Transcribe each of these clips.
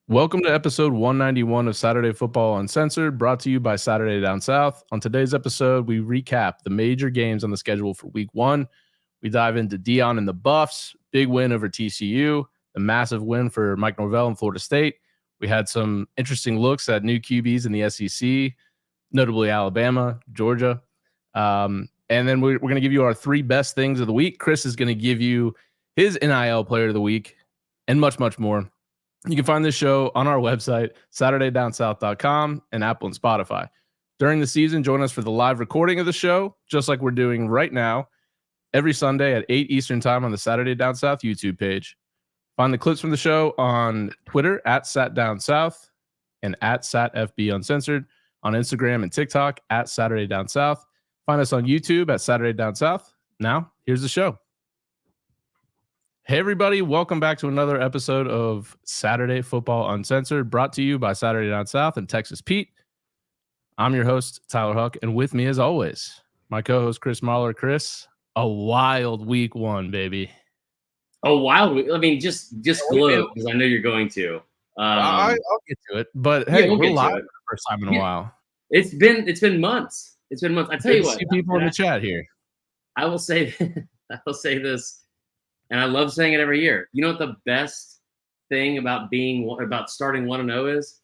Welcome to episode 191 of Saturday Football Uncensored, brought to you by Saturday Down South. On today's episode, we recap the major games on the schedule for week one. We dive into Dion and the Buffs, big win over TCU, the massive win for Mike Norvell in Florida State. We had some interesting looks at new QBs in the SEC, notably Alabama, Georgia. And then we're going to give you our three best things of the week. Chris is going to give you his NIL player of the week and much, much more. You can find this show on our website, SaturdayDownSouth.com, and Apple and Spotify. During the season, join us for the live recording of the show, just like we're doing right now, every Sunday at 8 Eastern Time on the Saturday Down South YouTube page. Find the clips from the show on Twitter at SatDownSouth and at SatFB Uncensored, on Instagram and TikTok at Saturday Down South. Find us on YouTube at Saturday Down South. Now, here's the show. Hey, everybody. Welcome back to another episode of Saturday Football Uncensored, brought to you by Saturday Down South and Texas Pete. I'm your host, Tyler Huck, and with me, as always, my co-host, Chris Mahler. Chris, a wild week one, baby. A wild week. I mean, just glow, because I know you're going to. I'll get to it, but hey, we're live for the first time in a while. It's been months. It's been months. I tell you what. See people in the chat here. I will say this. And I love saying it every year. You know what the best thing about starting 1-0 is?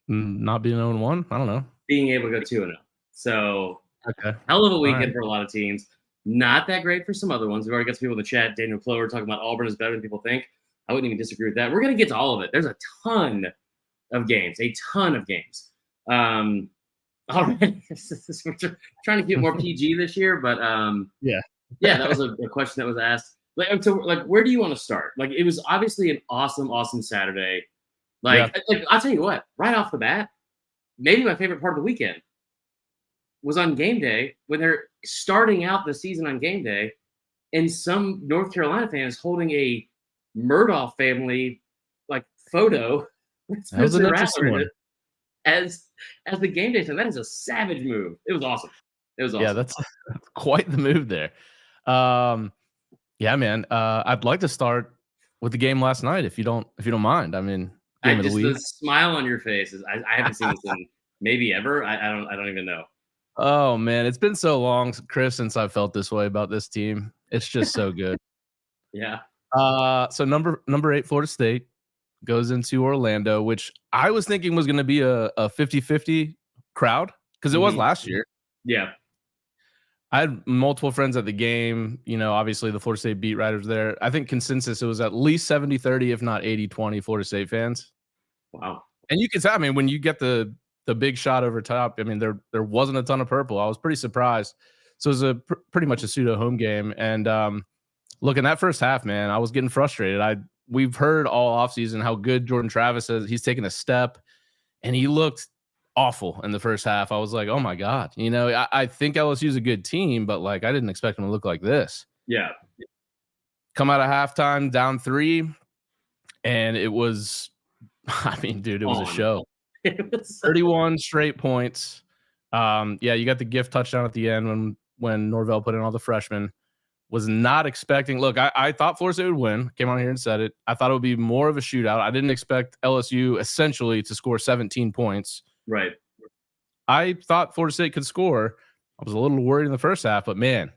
Not being 0-1? I don't know. Being able to go 2-0. So, okay. Hell of a weekend for a lot of teams. Not that great for some other ones. We've already got some people in the chat. Daniel Clover talking about Auburn is better than people think. I wouldn't even disagree with that. We're going to get to all of it. There's a ton of games. Already. We're trying to get more PG this year, but yeah, that was a question that was asked. Where do you want to start? Like, it was obviously an awesome Saturday. I'll tell you what, right off the bat, maybe my favorite part of the weekend was on game day when they're starting out the season on game day, and some North Carolina fan is holding a Murdoch family photo with Spencer Rattler as the game day. So that is a savage move. It was awesome. Yeah, that's quite the move there. Yeah, man. I'd like to start with the game last night, if you don't mind. I mean, game of the week. The smile on your face is I haven't seen this in maybe ever. I don't even know. Oh man, it's been so long, Chris, since I felt this way about this team. It's just so good. Yeah. So number 8 Florida State goes into Orlando, which I was thinking was going to be a 50-50 crowd because it was last year. Yeah. I had multiple friends at the game. You know, obviously the Florida State beat writers there. I think consensus, it was at least 70-30, if not 80-20 Florida State fans. Wow. And you can tell, I mean, when you get the big shot over top, I mean, there wasn't a ton of purple. I was pretty surprised. So it was pretty much a pseudo home game. And look, in that first half, man, I was getting frustrated. We've heard all offseason how good Jordan Travis is. He's taken a step, and he looked awful in the first half. I was like, oh my God, you know, I think LSU's a good team, but I didn't expect them to look like this. Yeah. Come out of halftime down 3, and it was, I mean, dude, it was a show. 31 straight points. Yeah, you got the gift touchdown at the end when Norvell put in all the freshmen. Was not expecting. Look, I thought Florida State would win. Came on here and said it. I thought it would be more of a shootout. I didn't expect LSU essentially to score 17 points. Right. I thought Florida State could score. I was a little worried in the first half, but man,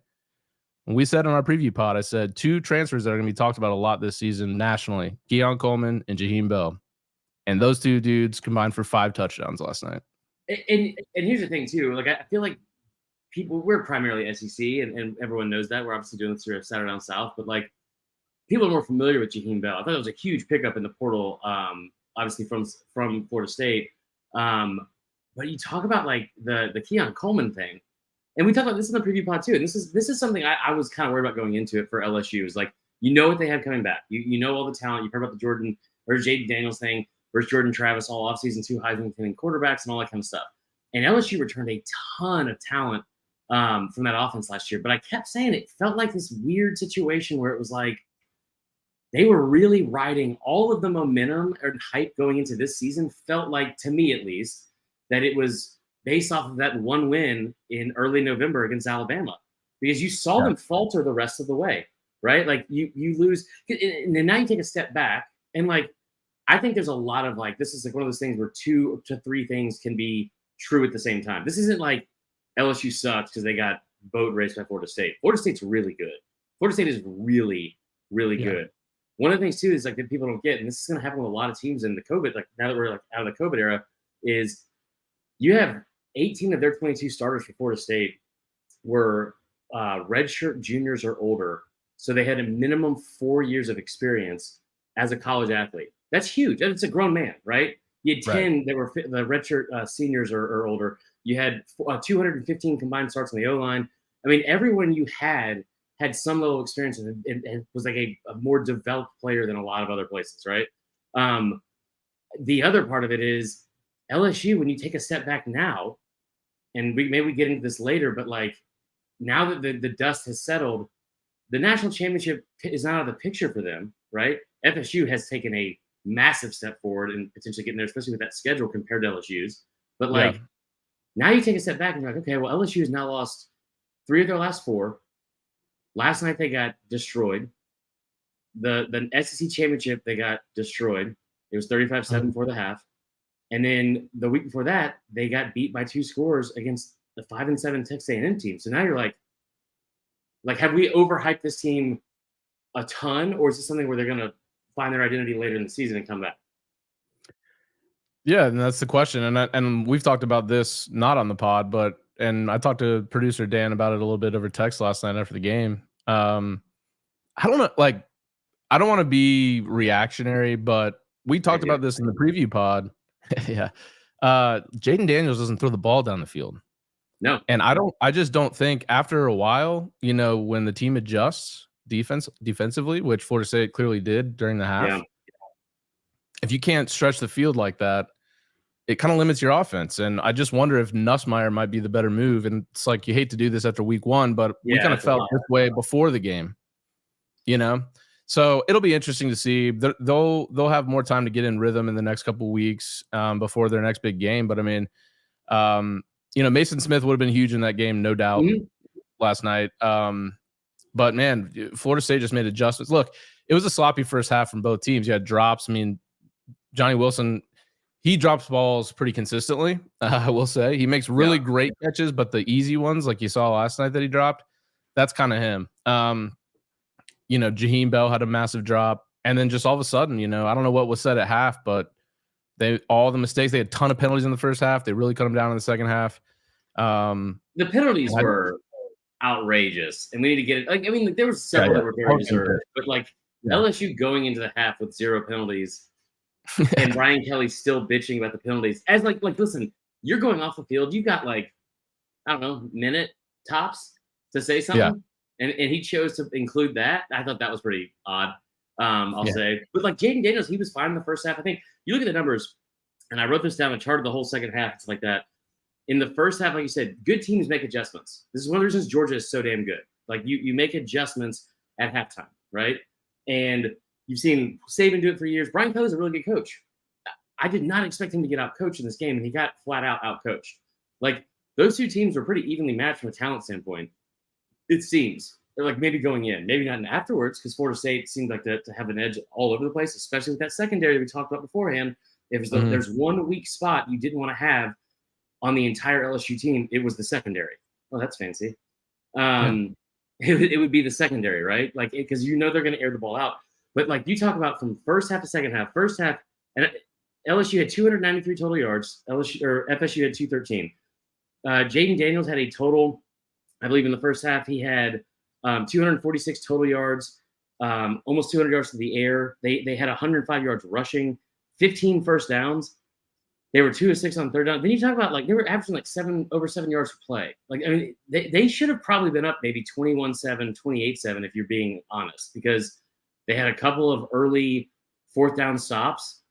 when we said in our preview pod, I said 2 transfers that are going to be talked about a lot this season nationally: Keon Coleman and Jaheim Bell. And those 2 dudes combined for 5 touchdowns last night. And here's the thing too. I feel like we're primarily SEC, and everyone knows that. We're obviously doing this here at Saturday Down South, but people are more familiar with Jaheim Bell. I thought it was a huge pickup in the portal, obviously from Florida State. But you talk about the Keon Coleman thing, and we talked about this in the preview pod too. And this is something I was kind of worried about going into it for LSU. Is what they have coming back. You know all the talent. You've heard about the Jordan or Jaden Daniels thing versus Jordan Travis all offseason, 2 Heisman-winning quarterbacks and all that kind of stuff. And LSU returned a ton of talent from that offense last year. But I kept saying it felt like this weird situation where it was they were really riding all of the momentum and hype going into this season. Felt like, to me at least, that it was based off of that one win in early November against Alabama, because you saw them falter the rest of the way, right? You lose, and then now you take a step back, and I think there's a lot of like, this is like one of those things where 2 to 3 things can be true at the same time. This isn't like LSU sucks because they got boat raced by Florida State. Florida State's really good. Florida State is really, really Yeah. good. One of the things too is like that people don't get, and this is going to happen with a lot of teams in the COVID. Like now that we're like out of the COVID era, is you have 18 of their 22 starters for Florida State were redshirt juniors or older, so they had a minimum 4 years of experience as a college athlete. That's huge. It's a grown man, right? You had 10 Right. that were the redshirt seniors or older. You had 215 combined starts on the O line. I mean, everyone you had some level of experience and was like a more developed player than a lot of other places, right? Um, the other part of it is LSU. When you take a step back now, and maybe we get into this later, but like now that the dust has settled, the national championship is not out of the picture for them, right? FSU has taken a massive step forward and potentially getting there, especially with that schedule compared to LSU's. But Yeah. like now you take a step back and you're like, okay, well, LSU has now lost 3 of their last 4. Last night they got destroyed. The SEC championship, they got destroyed. It was 35-7 Mhm. for the half. And then the week before that, they got beat by 2 scores against the 5-7 Texas A&M team. So now you're like, have we overhyped this team a ton, or is this something where they're going to find their identity later in the season and come back? Yeah, and that's the question. And we've talked about this not on the pod, but and I talked to producer Dan about it a little bit over text last night after the game. I don't know, like I don't want to be reactionary, but we Same talked here. about this in the preview pod. Yeah. Jaden Daniels doesn't throw the ball down the field. No. And I just don't think after a while, when the team adjusts defensively, which Florida State clearly did during the Yeah. half, if you can't stretch the field like that, it kind of limits your offense. And I just wonder if Nussmeier might be the better move. And it's like you hate to do this after week 1, but we Yeah, kind of that's a felt lot. this way before the game, you know? So it'll be interesting to see. They'll have more time to get in rhythm in the next couple weeks before their next big game. But I mean, Mason Smith would have been huge in that game, no doubt, Mhm. last night. But man, Florida State just made adjustments. Look, it was a sloppy first half from both teams. You had drops. I mean, Johnny Wilson, he drops balls pretty consistently. I will say he makes really Yeah. great catches, but the easy ones, like you saw last night that he dropped, that's kind of him. Jaheim Bell had a massive drop, and then just all of a sudden, I don't know what was said at half, but all the mistakes. They had a ton of penalties in the first half. They really cut them down in the second half. The penalties I don't- were outrageous, and we need to get it. Like, I mean, like, there were yeah, several yeah. that were I very was gonna deserved, but like Yeah. LSU going into the half with 0 penalties, and Brian Kelly still bitching about the penalties. As like listen, you're going off the field. You got like, I don't know, minute tops to say Yeah. something, and he chose to include that. I thought that was pretty odd. I'll Yeah. say, but like Jaden Daniels, he was fine in the first half. I think you look at the numbers, and I wrote this down and charted the whole second half. It's like that. In the first half, like you said, good teams make adjustments. This is one of the reasons Georgia is so damn good. Like you make adjustments at halftime, right? And you've seen Saban do it for years. Brian Kelly's a really good coach. I did not expect him to get out coached in this game, and he got flat out coached. Like those 2 teams were pretty evenly matched from a talent standpoint. It seems they're like maybe going in, maybe not in afterwards, because Florida State seemed like to have an edge all over the place, especially with that secondary we talked about beforehand. If there's one weak spot you didn't want to have on the entire LSU team, it was the secondary. Oh, that's fancy. It would be the secondary, right? Like, because they're going to air the ball out. But like you talk about from first half to second half, and LSU had 293 total yards. FSU had 213. Jaden Daniels had a total, I believe, in the first half he had 246 total yards, almost 200 yards to the air. They had 105 yards rushing, 15 first downs. They were 2 of 6 on third down. Then you talk about like they were averaging like over 7 yards per play. Like, I mean, they should have probably been up maybe 21-7, 28-7 if you're being honest, because they had a couple of early fourth down stops.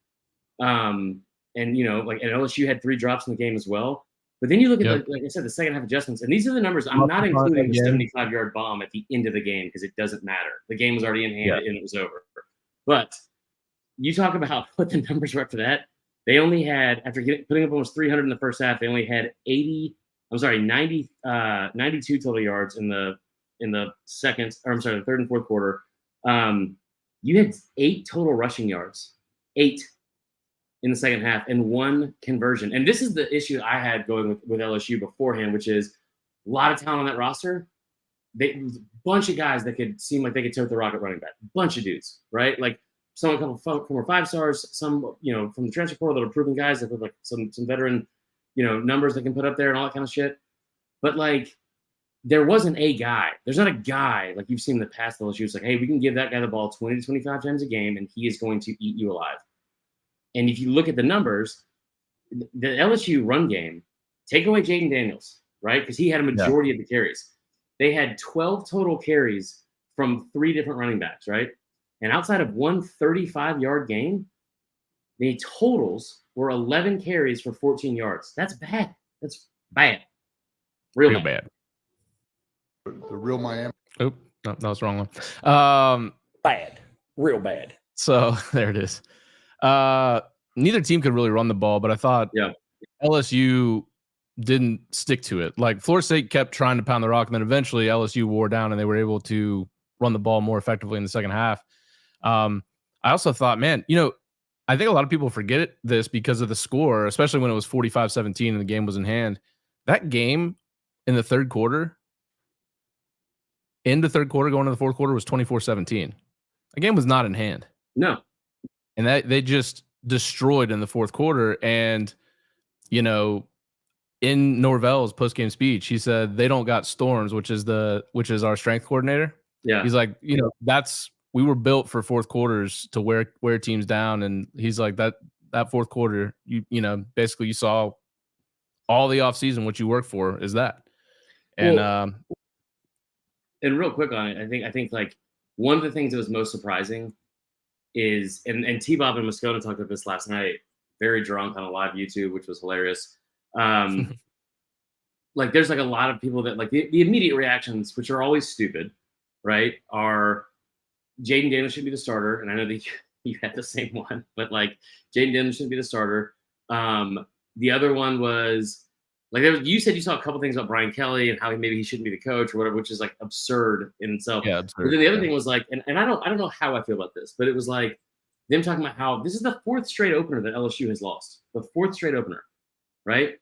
And LSU had 3 drops in the game as well. But then you look at like I said, the second half adjustments, and these are the numbers. I'm not including the 75-yard bomb at the end of the game because it doesn't matter. The game was already in hand and it was over. But you talk about what the numbers were after that. They only had, after putting up almost 300 in the first half, they only had 92 total yards in the third and fourth quarter. You had 8 total rushing yards. 8. in the second half and 1 conversion. And this is the issue I had going with LSU beforehand, which is a lot of talent on that roster. A bunch of guys that could seem like they could tote the rocket running back. Bunch of dudes, right? Like some come from former 5 stars, some from the transfer portal that are proven guys that have like some veteran, numbers that can put up there and all that kind of shit. But like, there wasn't a guy. There's not a guy like you've seen in the past. LSU. It's like, hey, we can give that guy the ball 20 to 25 times a game, and he is going to eat you alive. And if you look at the numbers, the LSU run game, take away Jaden Daniels, right? Because he had a majority of the carries. They had 12 total carries from 3 different running backs, right? And outside of one 35-yard game, the totals were 11 carries for 14 yards. That's bad. That's bad. Real bad. The real Miami. Oh, no, that was the wrong one. Bad. Real bad. So there it is. Neither team could really run the ball, but I thought LSU didn't stick to it. Like Florida State kept trying to pound the rock, and then eventually LSU wore down and they were able to run the ball more effectively in the second half. I also thought, man, I think a lot of people forget this because of the score, especially when it was 45-17 and the game was in hand. That game in the third quarter, going into the fourth quarter, was 24-17. The game was not in hand. No. And that they just destroyed in the fourth quarter. And, in Norvell's post-game speech, he said they don't got Storms, which is our strength coordinator. Yeah. He's like, we were built for fourth quarters to wear teams down. And he's like, that fourth quarter, basically you saw all the offseason, what you work for is that. And and real quick on it, I think like one of the things that was most surprising is, and T-Bob and Moscona talked about this last night, very drunk on a live YouTube, which was hilarious. Like there's like a lot of people that like the immediate reactions, which are always stupid, right? Are Jaden Daniels should be the starter. And I know that you had the same one, but like Jaden Daniels should be the starter. The other one was like, you said you saw a couple things about Brian Kelly and how maybe he shouldn't be the coach or whatever, which is like absurd in itself. Yeah, absurd. But then the other thing was like, and I don't know how I feel about this, but it was like them talking about how this is the 4th straight opener that LSU has lost. The 4th straight opener, right?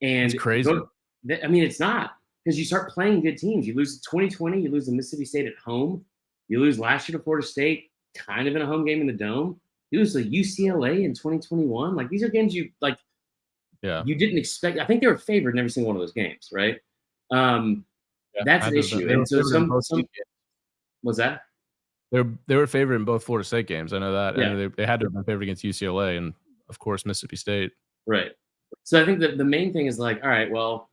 And it's crazy. I mean, it's not, because you start playing good teams. You lose 2020, you lose to Mississippi State at home. You lose last year to Florida State, kind of in a home game in the Dome. You lose to UCLA in 2021. Like these are games you like. Yeah. You didn't expect. I think they were favored in every single one of those games, right? That's an issue. And so was that? They were favored in both Florida State games. I know that. Yeah. And they had to have been favored against UCLA and of course Mississippi State. Right. So I think that the main thing is like, all right, well,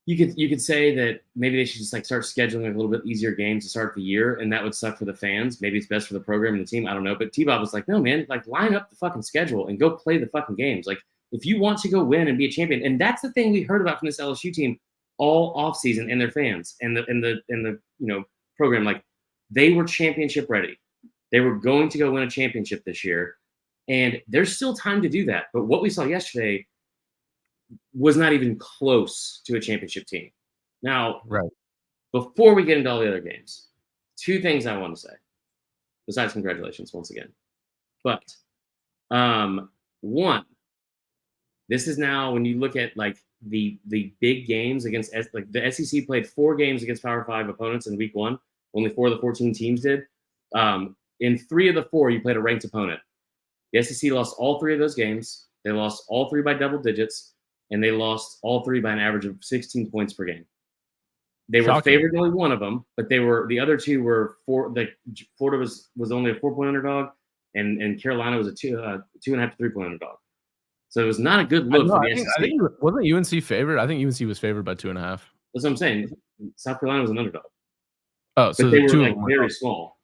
you could say that maybe they should just like start scheduling a little bit easier games to start the year, and that would suck for the fans. Maybe it's best for the program and the team. I don't know. But T-Bob was like, no, man, like line up the fucking schedule and go play the fucking games. Like if you want to go win and be a champion, and that's the thing we heard about from this LSU team all offseason and their fans and the program, like they were championship ready. They were going to go win a championship this year, and there's still time to do that. But what we saw yesterday was not even close to a championship team. Now, right. Before we get into all the other games, 2 things I want to say, besides congratulations once again. But one, this is now when you look at like the big games against like the SEC played 4 games against Power 5 opponents in week 1. Only 4 of the 14 teams did. In 3 of the 4, you played a ranked opponent. The SEC lost all 3 of those games. They lost all 3 by double digits, and they lost all 3 by an average of 16 points per game. They were favored in only one of them, but the other 2 were Florida was only a 4-point underdog, and Carolina was a 2.5 to 3-point underdog. So it was not a good look for the SEC. I think wasn't UNC favored? I think UNC was favored by 2.5. That's what I'm saying. South Carolina was an underdog. Oh, so but they were like very small.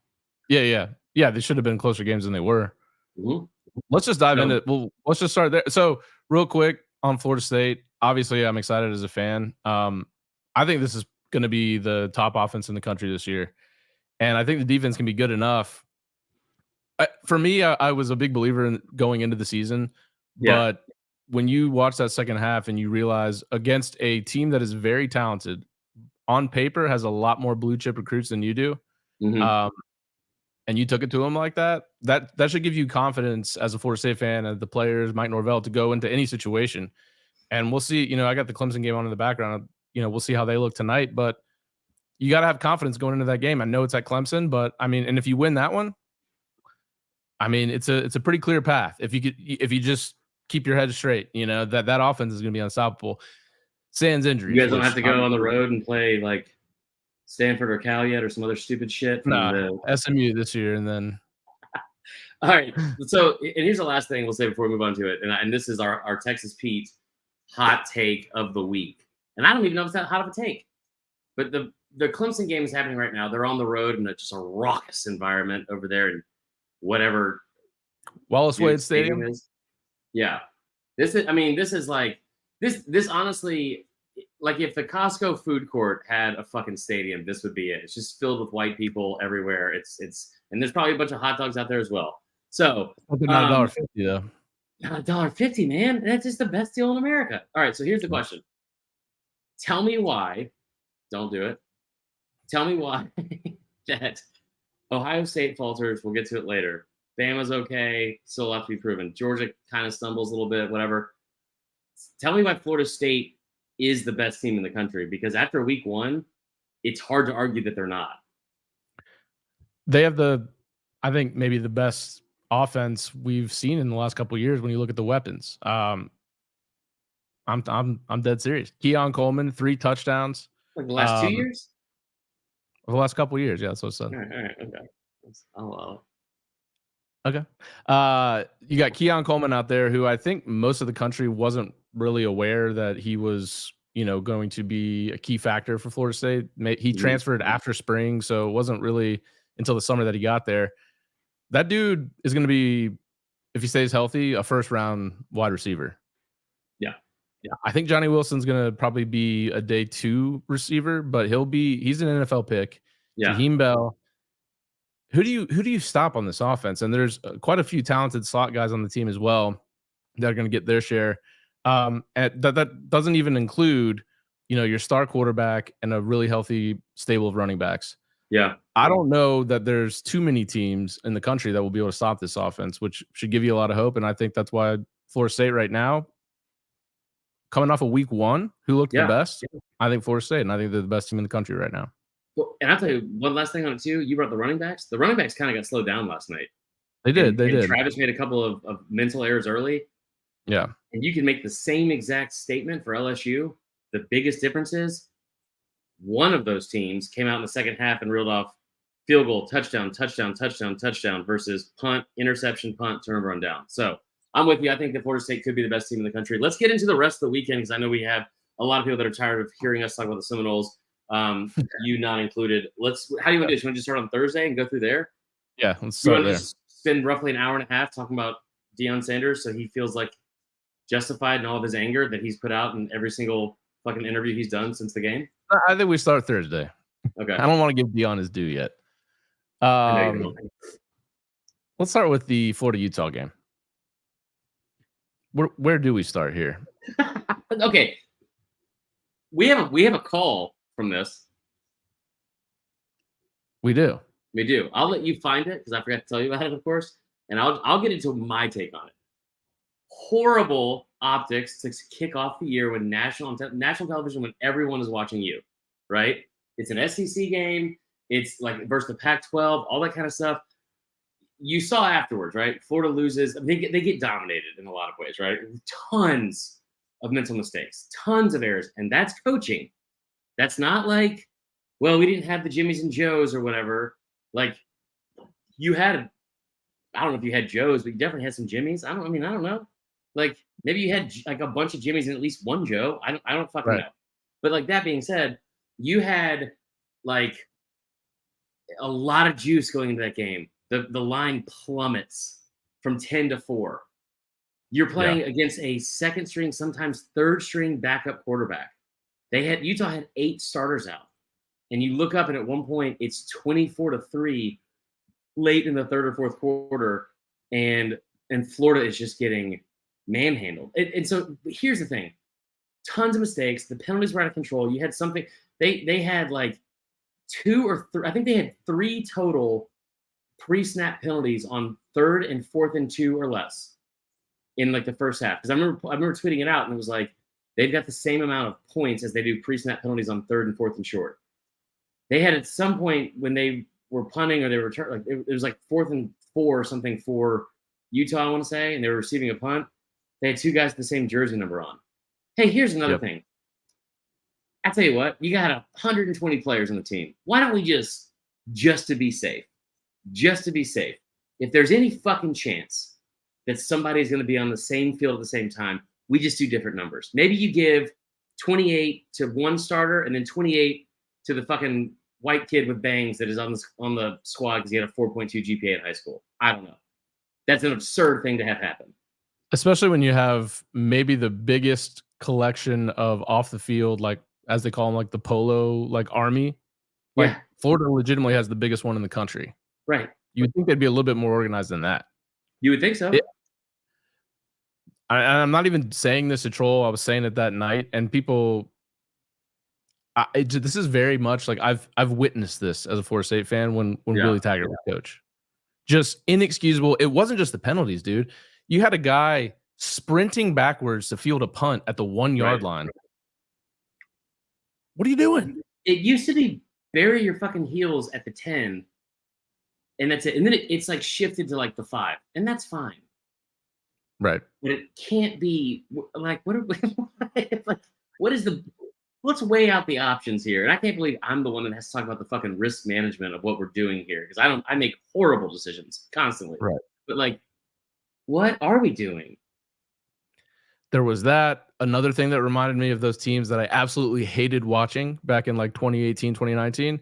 Yeah. They should have been closer games than they were. Mm-hmm. Let's just dive into. Well, let's just start there. So real quick on Florida State. Obviously, I'm excited as a fan. I think this is going to be the top offense in the country this year, and I think the defense can be good enough. For me, I was a big believer in going into the season. Yeah. But when you watch that second half and you realize against a team that is very talented, on paper has a lot more blue chip recruits than you do, mm-hmm. and you took it to them like that, that should give you confidence as a Florida State fan and the players, Mike Norvell, to go into any situation. And we'll see. I got the Clemson game on in the background. We'll see how they look tonight. But you got to have confidence going into that game. I know it's at Clemson, but I mean, and if you win that one, I mean, it's a pretty clear path. If you just keep your head straight, that offense is going to be unstoppable. Sans injuries. You guys don't have to go on the road and play like Stanford or Cal yet, or some other stupid shit. No, SMU this year, and then. All right. So, and here's the last thing we'll say before we move on to it, and this is our Texas Pete hot take of the week. And I don't even know if it's that hot of a take, but the Clemson game is happening right now. They're on the road in just a raucous environment over there in whatever Wallace Wade Stadium is. Yeah, this is like this honestly. Like if the Costco food court had a fucking stadium, this would be it. It's just filled with white people everywhere. It's and there's probably a bunch of hot dogs out there as well. So not $1.50 though. Not $1.50, man. That's just the best deal in America. All right, so here's the question. Tell me why. Don't do it. Tell me why that Ohio State falters. We'll get to it later. Bama's okay. Still have to be proven. Georgia kind of stumbles a little bit. Whatever. Tell me why Florida State is the best team in the country, because after week one, it's hard to argue that they're not. They have I think maybe the best offense we've seen in the last couple of years when you look at the weapons. I'm dead serious. Keon Coleman, 3 touchdowns. Like the last 2 years? The last couple of years, yeah, that's what I said. All right, okay. I'll allow it. Okay. You got Keon Coleman out there, who I think most of the country wasn't really aware that he was, going to be a key factor for Florida State. He transferred after spring, so it wasn't really until the summer that he got there. That dude is going to be, if he stays healthy, a first-round wide receiver. Yeah. I think Johnny Wilson's going to probably be a day 2 receiver, but he's an NFL pick. Yeah. Jaheim Bell. Who do you stop on this offense? And there's quite a few talented slot guys on the team as well that are going to get their share. And that doesn't even include, your star quarterback and a really healthy stable of running backs. Yeah. I don't know that there's too many teams in the country that will be able to stop this offense, which should give you a lot of hope. And I think that's why Florida State right now, coming off of week 1, who looked the best? I think Florida State, and I think they're the best team in the country right now. Well, and I'll tell you one last thing on it too. You brought the running backs. The running backs kind of got slowed down last night. They did. Travis made a couple of mental errors early. Yeah. And you can make the same exact statement for LSU. The biggest difference is one of those teams came out in the second half and reeled off field goal, touchdown, touchdown, touchdown, touchdown versus punt, interception, punt, turnover, run down. So I'm with you. I think that Florida State could be the best team in the country. Let's get into the rest of the weekend, because I know we have a lot of people that are tired of hearing us talk about the Seminoles. You not included. How do you want to do this? You want to just start on Thursday and go through there? Yeah, let's start there. Just spend roughly an hour and a half talking about Deion Sanders, so he feels like justified in all of his anger that he's put out in every single fucking interview he's done since the game? I think we start Thursday. Okay. I don't want to give Deion his due yet. Let's start with the Florida-Utah game. Where do we start here? Okay. We have a call from this. We do. I'll let you find it because I forgot to tell you about it, of course, and I'll get into my take on it. Horrible optics to kick off the year when national television, when everyone is watching you, right? It's an SEC game. It's like versus the Pac-12, all that kind of stuff. You saw afterwards, right? Florida loses. They get dominated in a lot of ways, right? Tons of mental mistakes, tons of errors, and that's coaching. That's not like, well, we didn't have the Jimmies and Joes or whatever. Like, you had, I don't know if you had Joes, but you definitely had some Jimmies. I don't know. Like, maybe you had like a bunch of Jimmies and at least one Joe. I don't fucking know. But like, that being said, you had like a lot of juice going into that game. The line plummets from 10 to 4. You're playing against a second string, sometimes third string backup quarterback. Utah had 8 starters out. And you look up and at one point it's 24-3 late in the third or fourth quarter, and Florida is just getting manhandled. And so here's the thing. Tons of mistakes. The penalties were out of control. You had something, they had like 2 or 3, I think they had 3 total pre-snap penalties on 3rd and 4th and 2 or less in like the first half. Because I remember tweeting it out, and it was like they've got the same amount of points as they do pre-snap penalties on 3rd and 4th and short. They had at some point when they were punting or they were like it was like 4th and 4 or something for Utah, I want to say, and they were receiving a punt. They had 2 guys with the same jersey number on. Hey, here's another thing. I tell you what, you got 120 players on the team. Why don't we just to be safe, if there's any fucking chance that somebody's going to be on the same field at the same time, we just do different numbers. Maybe you give 28 to one starter and then 28 to the fucking white kid with bangs that is on the squad because he had a 4.2 GPA in high school. I don't know. That's an absurd thing to have happen. Especially when you have maybe the biggest collection of off the field, like as they call them, like the polo, like army. Like Florida legitimately has the biggest one in the country. Right. You would think they'd be a little bit more organized than that. You would think so. I'm not even saying this to troll. I was saying it that night, and people. This is very much like I've witnessed this as a Florida State fan when Willie Taggart was coach. Just inexcusable. It wasn't just the penalties, dude. You had a guy sprinting backwards to field a punt at the 1 yard line. What are you doing? It used to be bury your fucking heels at the 10, and that's it. And then it's like shifted to like the 5, and that's fine. Right. But it can't be like let's weigh out the options here. And I can't believe I'm the one that has to talk about the fucking risk management of what we're doing here, because I make horrible decisions constantly. Right. But like, what are we doing? There was that. Another thing that reminded me of those teams that I absolutely hated watching back in like 2018, 2019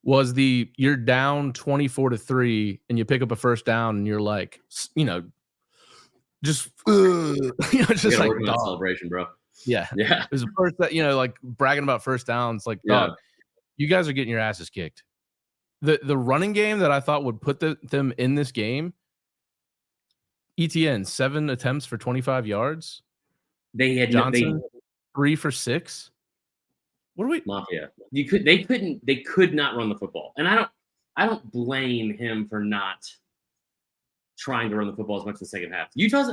was you're down 24-3 and you pick up a first down and you're like, just like celebration, bro. Yeah. It was the first that, like bragging about first downs, like, dog, you guys are getting your asses kicked. The running game that I thought would put them in this game, ETN, 7 attempts for 25 yards. They had Johnson 3 for 6. What are we? Mafia. They could not run the football. And I don't blame him for not trying to run the football as much in the second half. Utah's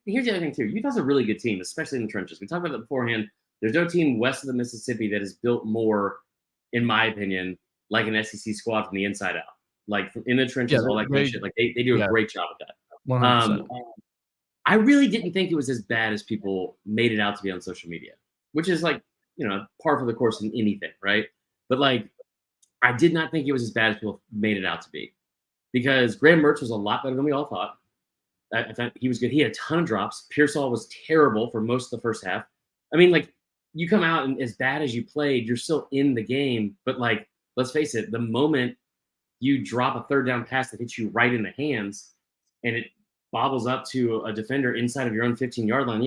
here's the other thing too. Utah's a really good team, especially in the trenches. We talked about that beforehand. There's no team west of the Mississippi that is built more, in my opinion, like an SEC squad from the inside out. Like in the trenches, all that kind of shit. Like they do a great job at that. 100%. I really didn't think it was as bad as people made it out to be on social media, which is like, par for the course in anything, right? But like, I did not think it was as bad as people made it out to be, because Graham Mertz was a lot better than we all thought. I thought he was good. He had a ton of drops. Pearsall was terrible for most of the first half. I mean, like, you come out and as bad as you played, you're still in the game. But like, let's face it, the moment you drop a third down pass that hits you right in the hands and it bobbles up to a defender inside of your own 15-yard line,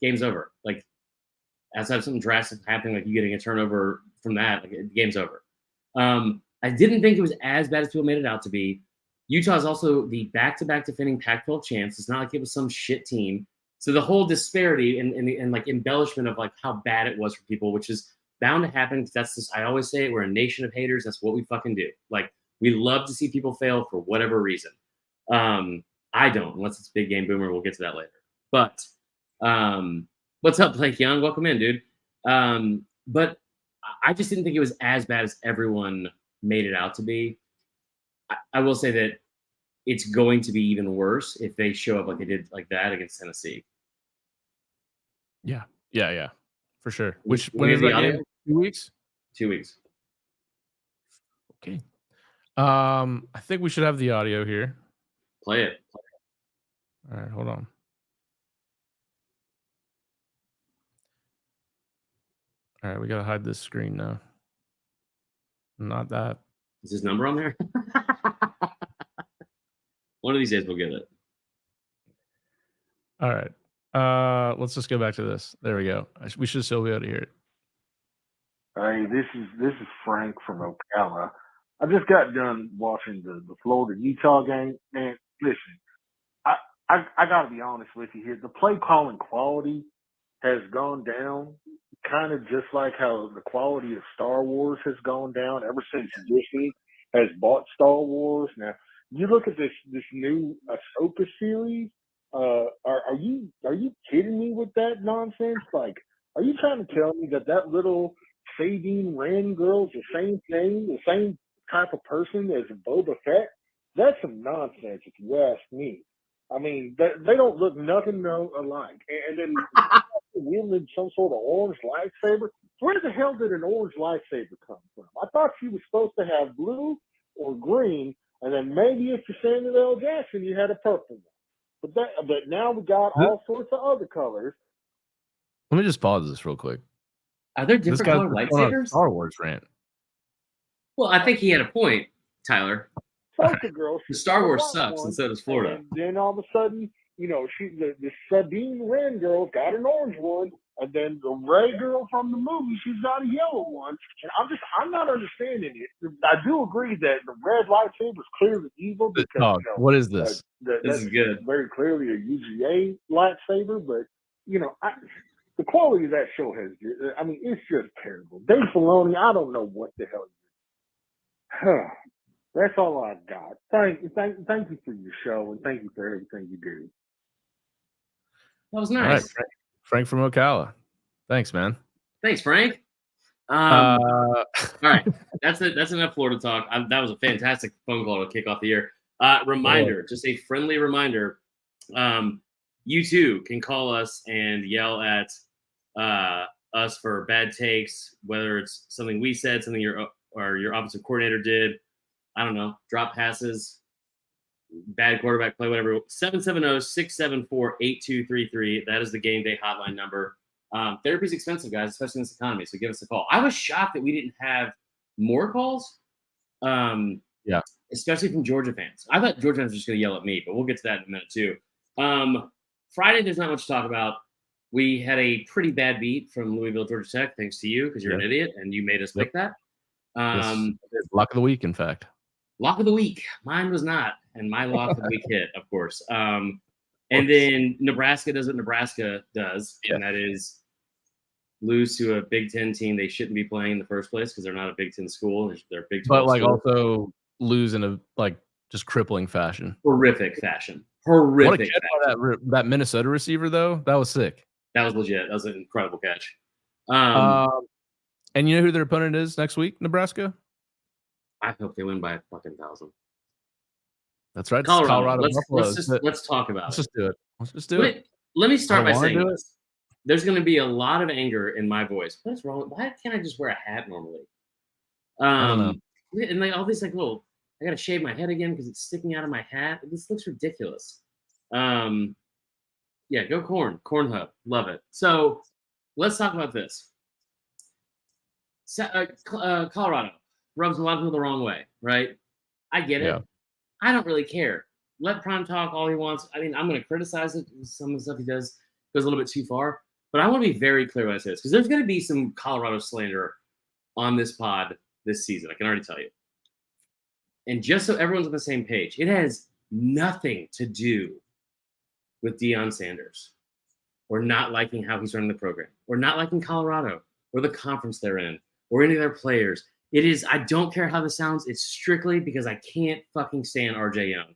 game's over. Like, outside of something drastic happening, like you getting a turnover from that, like, game's over. I didn't think it was as bad as people made it out to be. Utah is also the back-to-back defending Pac-12 champs. It's not like it was some shit team. So the whole disparity and like embellishment of like how bad it was for people, which is bound to happen, because that's just, I always say it, we're a nation of haters. That's what we fucking do. Like, we love to see people fail for whatever reason. I don't, unless it's Big Game Boomer. We'll get to that later. But what's up, Blake Young? Welcome in, dude. But I just didn't think it was as bad as everyone made it out to be. I will say that it's going to be even worse if they show up like they did like that against Tennessee. Yeah, for sure. When is that game? 2 weeks? 2 weeks. Okay. I think we should have the audio here. Play it. All right, hold on. All right, we gotta hide this screen now. Not that. Is his number on there? One of these days we'll get it. All right. Let's just go back to this. There we go. We should still be able to hear it. Hey, this is Frank from Ocala. I just got done watching the Florida Utah game. Man, listen, I gotta be honest with you here. The play calling quality has gone down, kind of just like how the quality of Star Wars has gone down ever since Disney has bought Star Wars. Now, you look at this new Ahsoka series. Are you kidding me with that nonsense? Like, are you trying to tell me that little Sabine Wren girl's the same thing, the same type of person as Boba Fett? That's some nonsense, if you ask me. I mean, they don't look nothing alike. And then wielding some sort of orange lightsaber. Where the hell did an orange lightsaber come from? I thought she was supposed to have blue or green, and then maybe if you're Samuel L. Jackson, you had a purple one. But now we got all sorts of other colors. Let me just pause this real quick. Are there This different guy's color just going on a lightsabers? Star Wars rant. Well, I think he had a point, Tyler. Ahsoka girl, The Star Wars white sucks, one, and so does Florida. And then all of a sudden, you know, the Sabine Wren girl got an orange one, and then the Rey girl from the movie, she's got a yellow one. And I'm not understanding it. I do agree that the red lightsaber is clearly evil because Dog, what is this? This is good. very clearly a UGA lightsaber, but you know, the quality of that show it's just terrible. Dave Filoni, I don't know what the hell. That's all I got. Thank you for your show, and thank you for everything you do. That was All nice. right, Frank from Ocala. Thanks, man. Thanks, Frank. All right, that's it. That's enough Florida talk. That was a fantastic phone call to kick off the year. Reminder, just a friendly reminder. You too can call us and yell at us for bad takes, whether it's something we said, something your offensive coordinator did. I don't know, drop passes, bad quarterback play, whatever. 770-674-8233. That is the game day hotline number. Therapy is expensive, guys, especially in this economy. So give us a call. I was shocked that we didn't have more calls. Yeah. Especially from Georgia fans. I thought Georgia fans were just going to yell at me, but we'll get to that in a minute too. Friday, there's not much to talk about. We had a pretty bad beat from Louisville, Georgia Tech, thanks to you, because you're an idiot and you made us pick that. Lock of the week, in fact. Lock of the week. Mine was not, and my lock of the week hit, of course. And then Nebraska does what Nebraska does, and that is lose to a Big Ten team they shouldn't be playing in the first place because they're not a Big Ten school. They're a Big 12 But like school. also lose in a just crippling fashion. Horrific fashion. Horrific. What a catch by that Minnesota receiver though. That was sick. That was legit. That was an incredible catch. And you know who their opponent is next week? Nebraska. I hope they win by a fucking 1,000. That's right. Colorado. Let's talk about it. Let's just do it. Let's just do it. Let me start by saying this. There's going to be a lot of anger in my voice. What's wrong? Why can't I just wear a hat normally? I don't know. And like all these I got to shave my head again because it's sticking out of my hat. This looks ridiculous. Yeah, go Corn Hub. Love it. So let's talk about this. Colorado rubs a lot of people the wrong way, right? I get it. Yeah. I don't really care. Let Prime talk all he wants. I mean, I'm going to criticize it. Some of the stuff he does goes a little bit too far. But I want to be very clear when I say this because there's going to be some Colorado slander on this pod this season. I can already tell you. And just so everyone's on the same page, it has nothing to do with Deion Sanders or not liking how he's running the program or not liking Colorado or the conference they're in or any of their players. It is, I don't care how this sounds. It's strictly because I can't fucking stand RJ Young.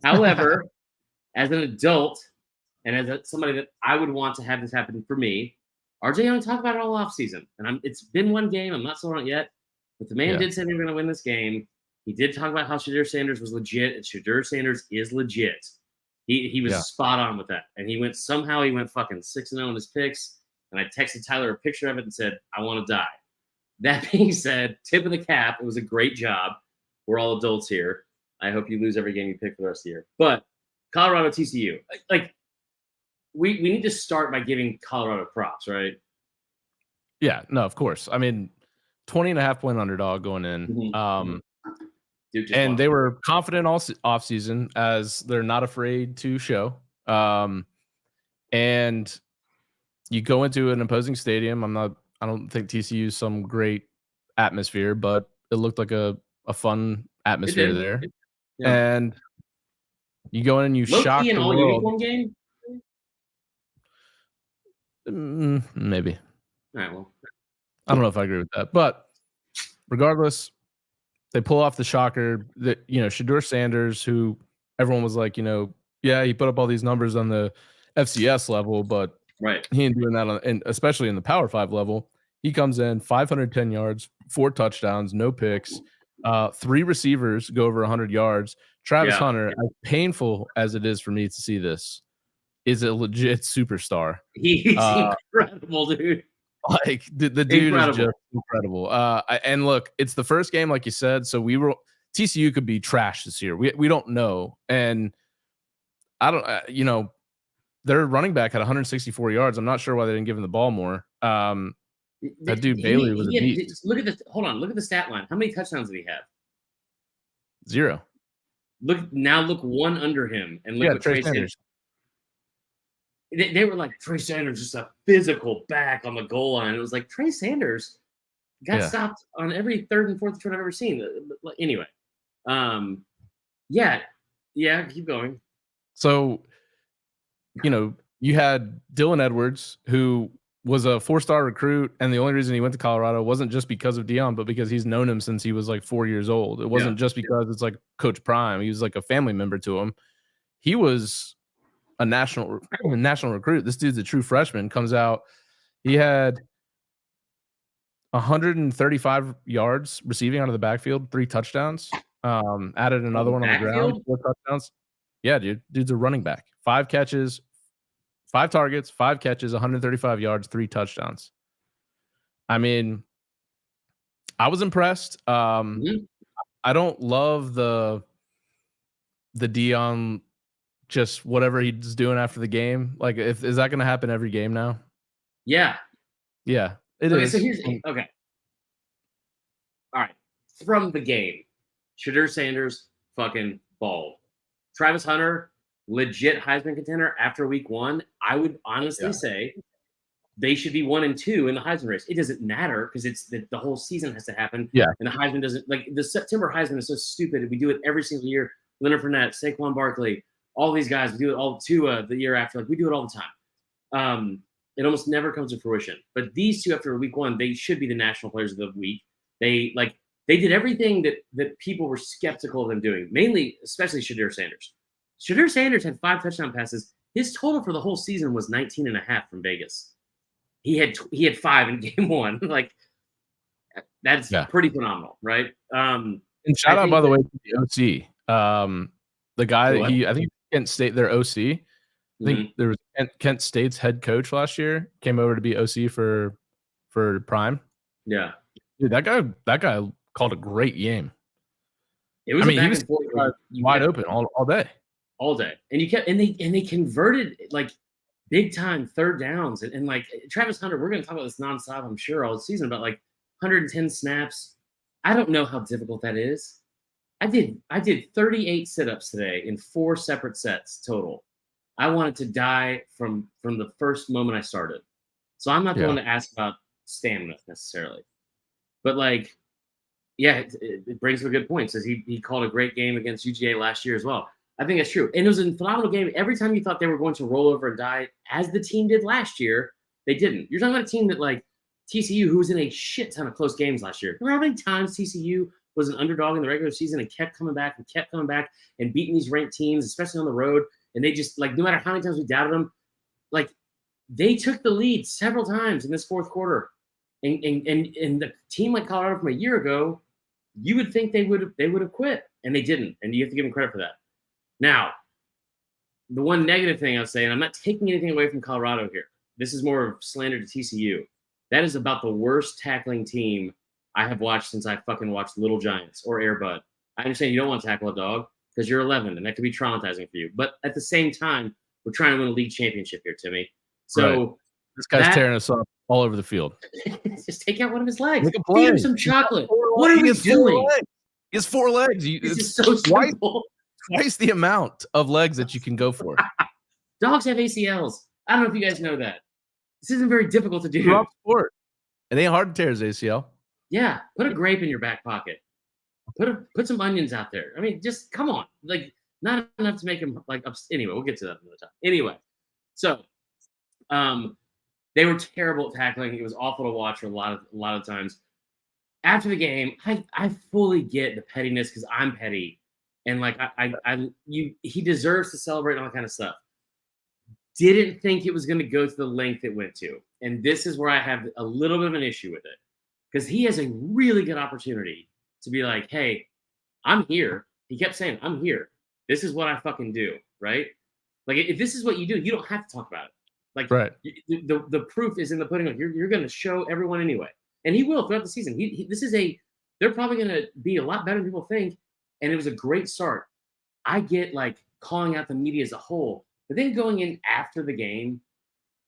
However, as an adult and as somebody that I would want to have this happen for me, RJ Young talked about it all offseason. And it's been one game. I'm not sold on it yet. But the man did say they were going to win this game. He did talk about how Shedeur Sanders was legit, and Shedeur Sanders is legit. He was spot on with that. And he went fucking 6-0 in his picks. And I texted Tyler a picture of it and said, I want to die. That being said, tip of the cap. It was a great job. We're all adults here. I hope you lose every game you pick for the rest of the year. But Colorado, TCU, we need to start by giving Colorado props, right? Yeah, no, of course. I mean, 20.5-point underdog going in. And they were confident all offseason as they're not afraid to show. And you go into an opposing stadium. I don't think TCU is some great atmosphere, but it looked like a fun atmosphere there. Yeah. And you go in and you shock the world. Uniform game? Maybe. All right, well. I don't know if I agree with that. But regardless, they pull off the shocker that, Shedeur Sanders, who everyone was like, yeah, he put up all these numbers on the FCS level, but Right. he ain't doing that and especially in the Power 5 level. He comes in 510 yards, 4 touchdowns, no picks, 3 receivers go over 100 yards. Travis Hunter, as painful as it is for me to see this, is a legit superstar. He's incredible, dude. Like the dude is just incredible. And look, it's the first game, like you said. So TCU could be trash this year. We don't know. And I don't, their running back had 164 yards. I'm not sure why they didn't give him the ball more. That dude Bailey was a beast. Look at the stat line. How many touchdowns did he have? 0. Look one under him and look at Trey Sanders. They were like, Trey Sanders just a physical back on the goal line. It was like Trey Sanders got stopped on every third and fourth return I've ever seen. Anyway, keep going. So, you had Dylan Edwards, who was a 4-star recruit, and the only reason he went to Colorado wasn't just because of Deion, but because he's known him since he was like 4 years old. It wasn't just because it's like Coach Prime. He was like a family member to him. He was a national recruit. This dude's a true freshman. Comes out, he had 135 yards receiving out of the backfield, 3 touchdowns. Added another one on the ground, 4 touchdowns. Yeah, dude's a running back. 5 catches, 5 targets, 5 catches, 135 yards, 3 touchdowns. I mean, I was impressed. I don't love the Deion, just whatever he's doing after the game. Like, is that going to happen every game now? Yeah. Yeah, it is. So here's okay. All right. From the game, Shedeur Sanders fucking balled. Travis Hunter, legit Heisman contender after week 1. I would honestly say they should be 1 and 2 in the Heisman race. It doesn't matter because it's the whole season has to happen. Yeah. And the Heisman doesn't, like, the September Heisman is so stupid. We do it every single year. Leonard Fournette, Saquon Barkley, all these guys, we do it all the year after. Like, we do it all the time. It almost never comes to fruition. But these two after week 1, they should be the national players of the week. They did everything that people were skeptical of them doing, mainly, especially Shedeur Sanders. Shedeur Sanders had 5 touchdown passes. His total for the whole season was 19.5 from Vegas. He had 5 in game 1. Like, that's pretty phenomenal, right? And shout out, by the way, to the OC. The guy that I think Kent State, their OC. I think there was Kent State's head coach last year, came over to be OC for Prime. Yeah. Dude, that guy called a great game. It was he was wide open all day. All day. And they converted like big time third downs. And like Travis Hunter, we're gonna talk about this nonstop, I'm sure, all season, about like 110 snaps. I don't know how difficult that is. I did 38 sit-ups today in 4 separate sets total. I wanted to die from the first moment I started. So I'm not the one to ask about stamina necessarily. But like, it brings up a good point. Says he called a great game against UGA last year as well. I think that's true. And it was a phenomenal game. Every time you thought they were going to roll over and die, as the team did last year, they didn't. You're talking about a team that, like TCU, who was in a shit ton of close games last year. Remember how many times TCU was an underdog in the regular season and kept coming back and beating these ranked teams, especially on the road. And they just, like, no matter how many times we doubted them, like, they took the lead several times in this fourth quarter. And the team like Colorado from a year ago, you would think they would have quit, and they didn't. And you have to give them credit for that. Now, the one negative thing I'll say, and I'm not taking anything away from Colorado here. This is more of slander to TCU. That is about the worst tackling team I have watched since I fucking watched Little Giants or Air Bud. I understand you don't want to tackle a dog because you're 11, and that could be traumatizing for you. But at the same time, we're trying to win a league championship here, Timmy. So this guy's tearing us up all over the field. Just take out one of his legs. Feed him some chocolate. What are we doing? He has 4 legs. It's so simple. Twice the amount of legs that you can go for. Dogs have ACLs. I don't know if you guys know that. This isn't very difficult to do. Drop sport. It ain't hard to tear his ACL. Yeah, put a grape in your back pocket. Put some onions out there. I mean, just come on. Like, not enough to make him like anyway, we'll get to that another time. Anyway, so they were terrible at tackling. It was awful to watch for a lot of times. after the game, I fully get the pettiness because I'm petty, and like he deserves to celebrate and all that kind of stuff. Didn't think it was going to go to the length it went to, and this is where I have a little bit of an issue with it because he has a really good opportunity to be like, "Hey, I'm here." He kept saying, "I'm here. This is what I fucking do." Right? Like if this is what you do, you don't have to talk about it. Like Right. the proof is in the pudding. Like you're going to show everyone anyway, and he will throughout the season. They're probably going to be a lot better than people think, and it was a great start. I get like calling out the media as a whole, but then going in after the game,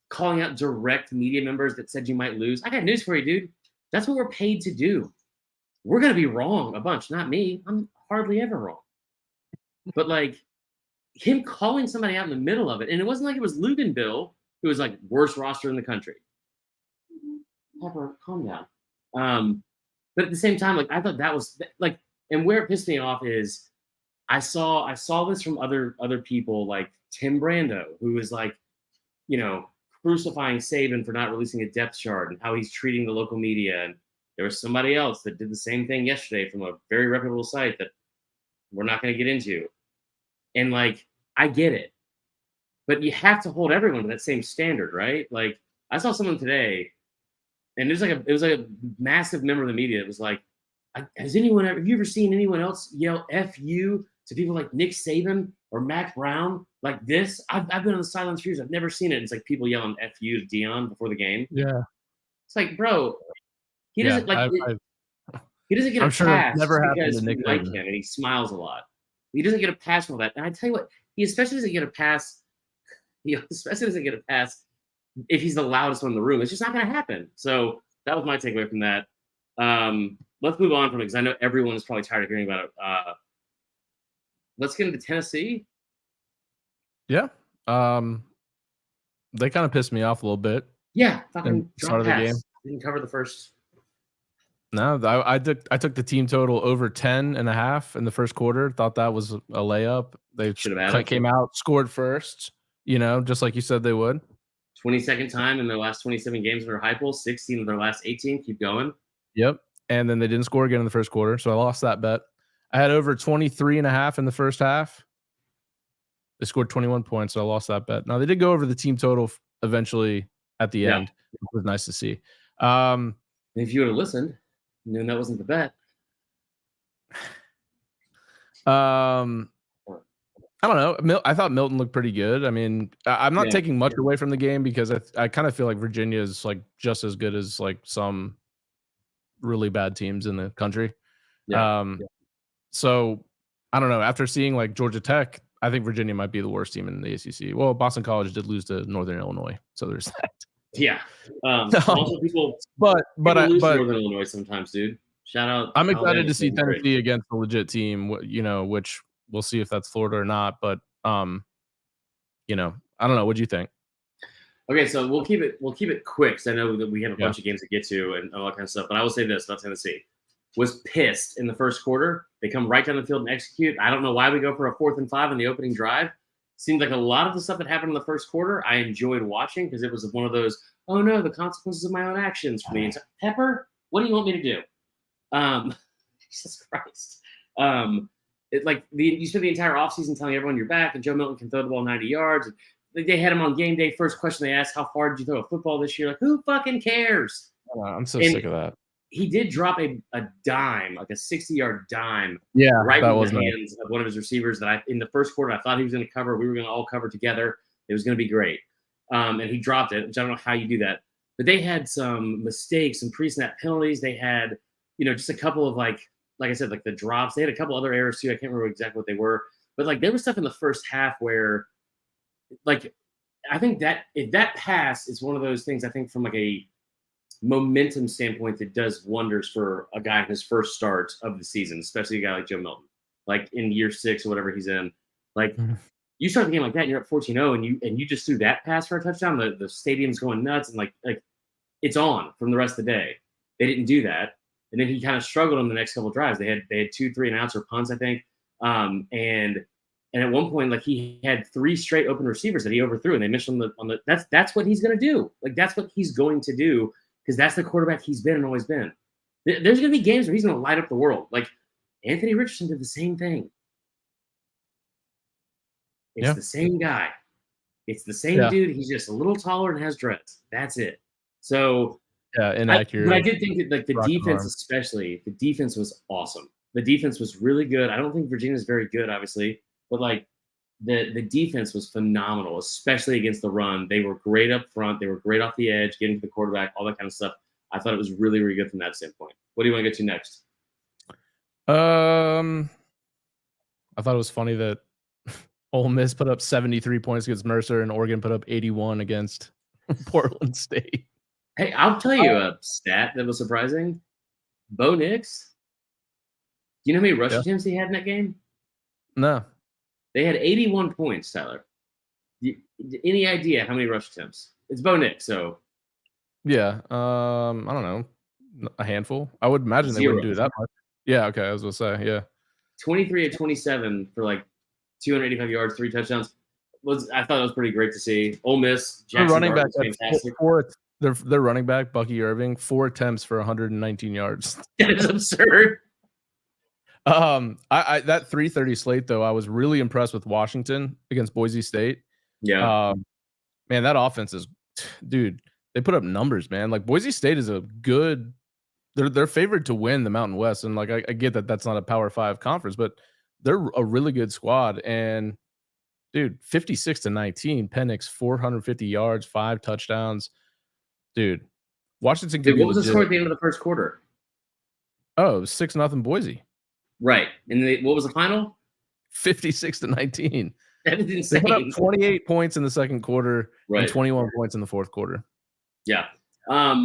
calling out direct media members that said you might lose. I got news for you, dude. That's what we're paid to do. We're going to be wrong a bunch. Not me. I'm hardly ever wrong. But like him calling somebody out in the middle of it, and it wasn't like it was Luganville, who was like worst roster in the country. Pepper, calm down. But at the same time, like I thought that was like, and where it pissed me off is I saw this from other people like Tim Brando, who was like, crucifying Saban for not releasing a depth chart and how he's treating the local media. And there was somebody else that did the same thing yesterday from a very reputable site that we're not going to get into. And like, I get it, but you have to hold everyone to that same standard, right? Like I saw someone today, and it was like a massive member of the media. It was like, have you ever seen anyone else yell "F you" to people like Nick Saban or Mac Brown like this? I've been on the sidelines for years. I've never seen it. It's like people yelling "F you" to Deion before the game. Yeah. It's like, bro, he doesn't he doesn't get a sure pass never because to we Nick like Saban. him and he smiles a lot. He doesn't get a pass for all that. And I tell you what, he especially doesn't get a pass. He especially doesn't get a pass if he's the loudest one in the room. It's just not going to happen. So that was my takeaway from that. Let's move on from it because I know everyone is probably tired of hearing about it. Let's get into Tennessee. Yeah. They kind of pissed me off a little bit. Yeah, fucking start of the game. Didn't cover the first. No, I took the team total over 10.5 in the first quarter. Thought that was a layup. They came out, scored first, just like you said they would. 22nd time in their last 27 games under Heupel, 16 of their last 18. Keep going. Yep. And then they didn't score again in the first quarter, so I lost that bet. I had over 23.5 in the first half. They scored 21 points, so I lost that bet. Now, they did go over the team total eventually at the end, which was nice to see. If you would have listened, you knew that wasn't the bet. I don't know. I thought Milton looked pretty good. I mean, I'm not taking much away from the game because I kind of feel like Virginia is like just as good as like some really bad teams in the country. So I don't know. After seeing like Georgia Tech, I think Virginia might be the worst team in the ACC. Well, Boston College did lose to Northern Illinois, so there's that. Yeah. Also, people lose to Northern Illinois sometimes, dude. Shout out. I'm excited to see Tennessee against a legit team. Which we'll see if that's Florida or not. But I don't know. What do you think? Okay, so we'll keep it quick because I know that we have a bunch of games to get to and all that kind of stuff. But I will say this about Tennessee: was pissed in the first quarter. They come right down the field and execute. I don't know why we go for a 4th and 5 in the opening drive. Seemed like a lot of the stuff that happened in the first quarter I enjoyed watching because it was one of those, oh no, the consequences of my own actions for me. It's like, Pepper, what do you want me to do? Jesus Christ. You spent the entire offseason telling everyone you're back and Joe Milton can throw the ball 90 yards. They had him on game day. First question they asked, how far did you throw a football this year? Like, who fucking cares? I'm so sick of that. He did drop a dime, like a 60-yard dime, right in the hands of one of his receivers that in the first quarter, I thought he was going to cover. We were going to all cover together. It was going to be great. And he dropped it, which I don't know how you do that. But they had some mistakes, some pre-snap penalties. They had, just a couple of like I said, like the drops. They had a couple other errors too. I can't remember exactly what they were. But like there was stuff in the first half where like I think that if that pass is one of those things I think from like a momentum standpoint that does wonders for a guy in his first start of the season, especially a guy like Joe Milton, like in year 6 or whatever he's in. Like you start the game like that, and you're at 14-0, and you just threw that pass for a touchdown. The stadium's going nuts, and like it's on from the rest of the day. They didn't do that, and then he kind of struggled on the next couple of drives. They had 2 3-and-outs or punts, I think, and at one point, like he had 3 straight open receivers that he overthrew, and they missed on the. That's what he's going to do. Like that's what he's going to do. Because that's the quarterback he's been and always been. There's going to be games where he's going to light up the world. Like Anthony Richardson did the same thing. It's the same guy. It's the same dude. He's just a little taller and has dreads. That's it. So inaccurate. But I did think that like the defense, especially, the defense was awesome. The defense was really good. I don't think Virginia's very good, obviously, but like the defense was phenomenal, especially against the run. They were great up front. They were great off the edge, getting to the quarterback, all that kind of stuff. I thought it was really, really good from that standpoint. What do you want to get to next? I thought it was funny that Ole Miss put up 73 points against Mercer and Oregon put up 81 against Portland State. Hey, I'll tell you a stat that was surprising. Bo Nix, do you know how many rush attempts he had in that game? No. They had 81 points, Tyler. Any idea how many rush attempts? It's Bo Nix, so. Yeah. I don't know. A handful. I would imagine they wouldn't do that much. Yeah, okay. I was going to say, yeah. 23 of 27 for like 285 yards, 3 touchdowns. I thought it was pretty great to see. Ole Miss, Jackson running back, fantastic. Their running back, Bucky Irving, 4 attempts for 119 yards. That is absurd. I that 3:30 slate though, I was really impressed with Washington against Boise State. Yeah. Man, that offense is, dude, they put up numbers, man. Like Boise State is a good, they're favored to win the Mountain West, and like I get that that's not a Power 5 conference, but they're a really good squad. And dude, 56-19, Penix 450 yards, 5 touchdowns. Dude, Washington. Dude, what was the score at the end of the first quarter? Oh, it was 6-0 Boise. Right. And what was the final? 56-19. That is insane. They put up 28 points in the second quarter and 21 points in the fourth quarter. Yeah. I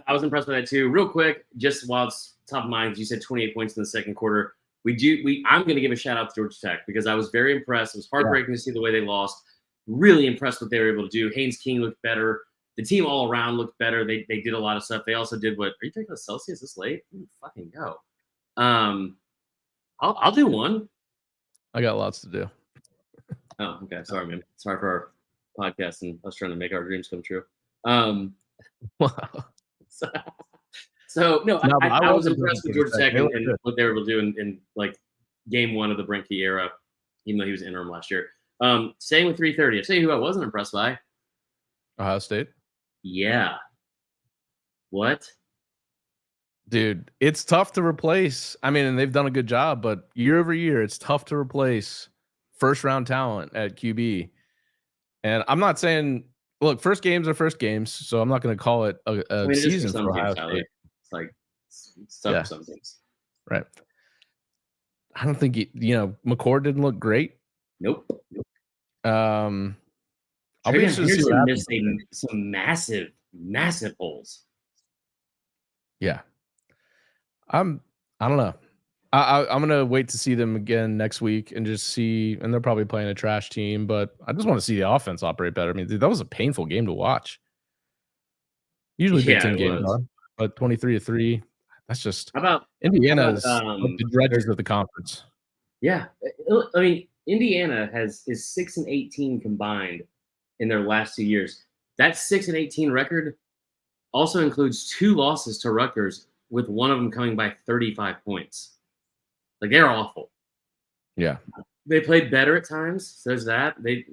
was impressed with that too. Real quick, just while it's top of mind, you said 28 points in the second quarter. I'm going to give a shout out to Georgia Tech because I was very impressed. It was heartbreaking to see the way they lost. Really impressed what they were able to do. Haynes King looked better. The team all around looked better. They did a lot of stuff. They also did what? Are you drinking a Celsius this late? Fucking go. I'll do one. I got lots to do. Oh, okay. Sorry, man. Sorry for our podcast and us trying to make our dreams come true. Wow. So I was impressed with Georgia Tech and what they were able to do in like game 1 of the Brinke era, even though he was interim last year. Staying with 3:30. I'll tell you who I wasn't impressed by. Ohio State. Yeah. What? Dude, it's tough to replace. I mean, and they've done a good job, but year over year, it's tough to replace first-round talent at QB. And I'm not saying, look, first games are first games, so I'm not going to call it a season for Ohio State. It's like it's tough for some things. Right. I don't think McCord didn't look great. Nope. I'll be interested to see what happens. Some massive holes. Yeah. I don't know. I'm gonna wait to see them again next week and just see. And they're probably playing a trash team, but I just want to see the offense operate better. I mean, dude, that was a painful game to watch. Usually Big Ten games are, but 23-3. That's just. How about Indiana's the dredges of the conference? Yeah, I mean, Indiana is 6-18 combined in their last 2 years. That 6-18 record also includes 2 losses to Rutgers, with one of them coming by 35 points. Like, they're awful. Yeah. They played better at times. So there's that. It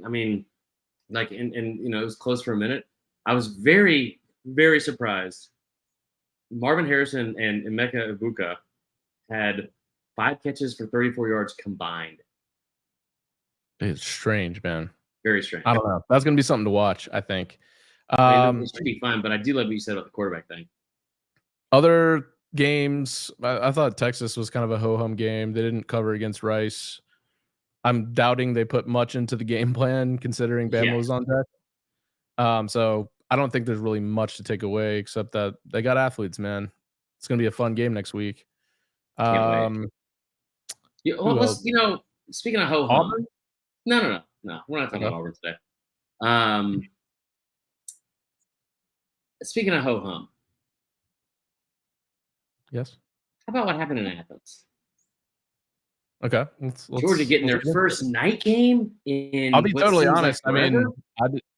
was close for a minute. I was very, very surprised. Marvin Harrison and Emeka Ibuka had 5 catches for 34 yards combined. It's strange, man. Very strange. I don't know. That's going to be something to watch, I think. It should be fun, but I do love what you said about the quarterback thing. Other games, I thought Texas was kind of a ho-hum game. They didn't cover against Rice. I'm doubting they put much into the game plan considering Bama was on deck. So I don't think there's really much to take away except that they got athletes, man. It's going to be a fun game next week. Speaking of ho-hum. No. We're not talking about Auburn today. Speaking of ho-hum. Yes. How about what happened in Athens? Okay. Georgia getting their first night game in. I'll be totally honest. I mean,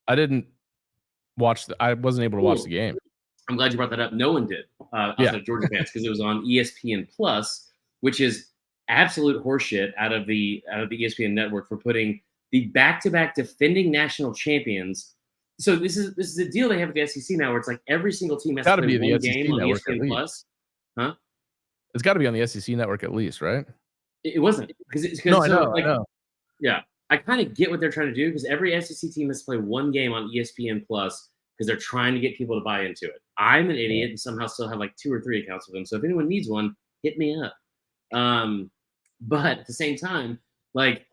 I didn't watch I wasn't able to watch the game. I'm glad you brought that up. No one did outside of Georgia fans because it was on ESPN Plus, which is absolute horseshit out of the ESPN network for putting the back-to-back defending national champions. So this is a deal they have with the SEC now, where it's like every single team has to play one game on ESPN Plus. Huh? It's got to be on the SEC network at least, right? It wasn't because I know. Yeah, I kind of get what they're trying to do because every SEC team has to play one game on ESPN Plus because they're trying to get people to buy into it. I'm an idiot and somehow still have like 2 or 3 accounts with them. So if anyone needs one, hit me up. But at the same time, like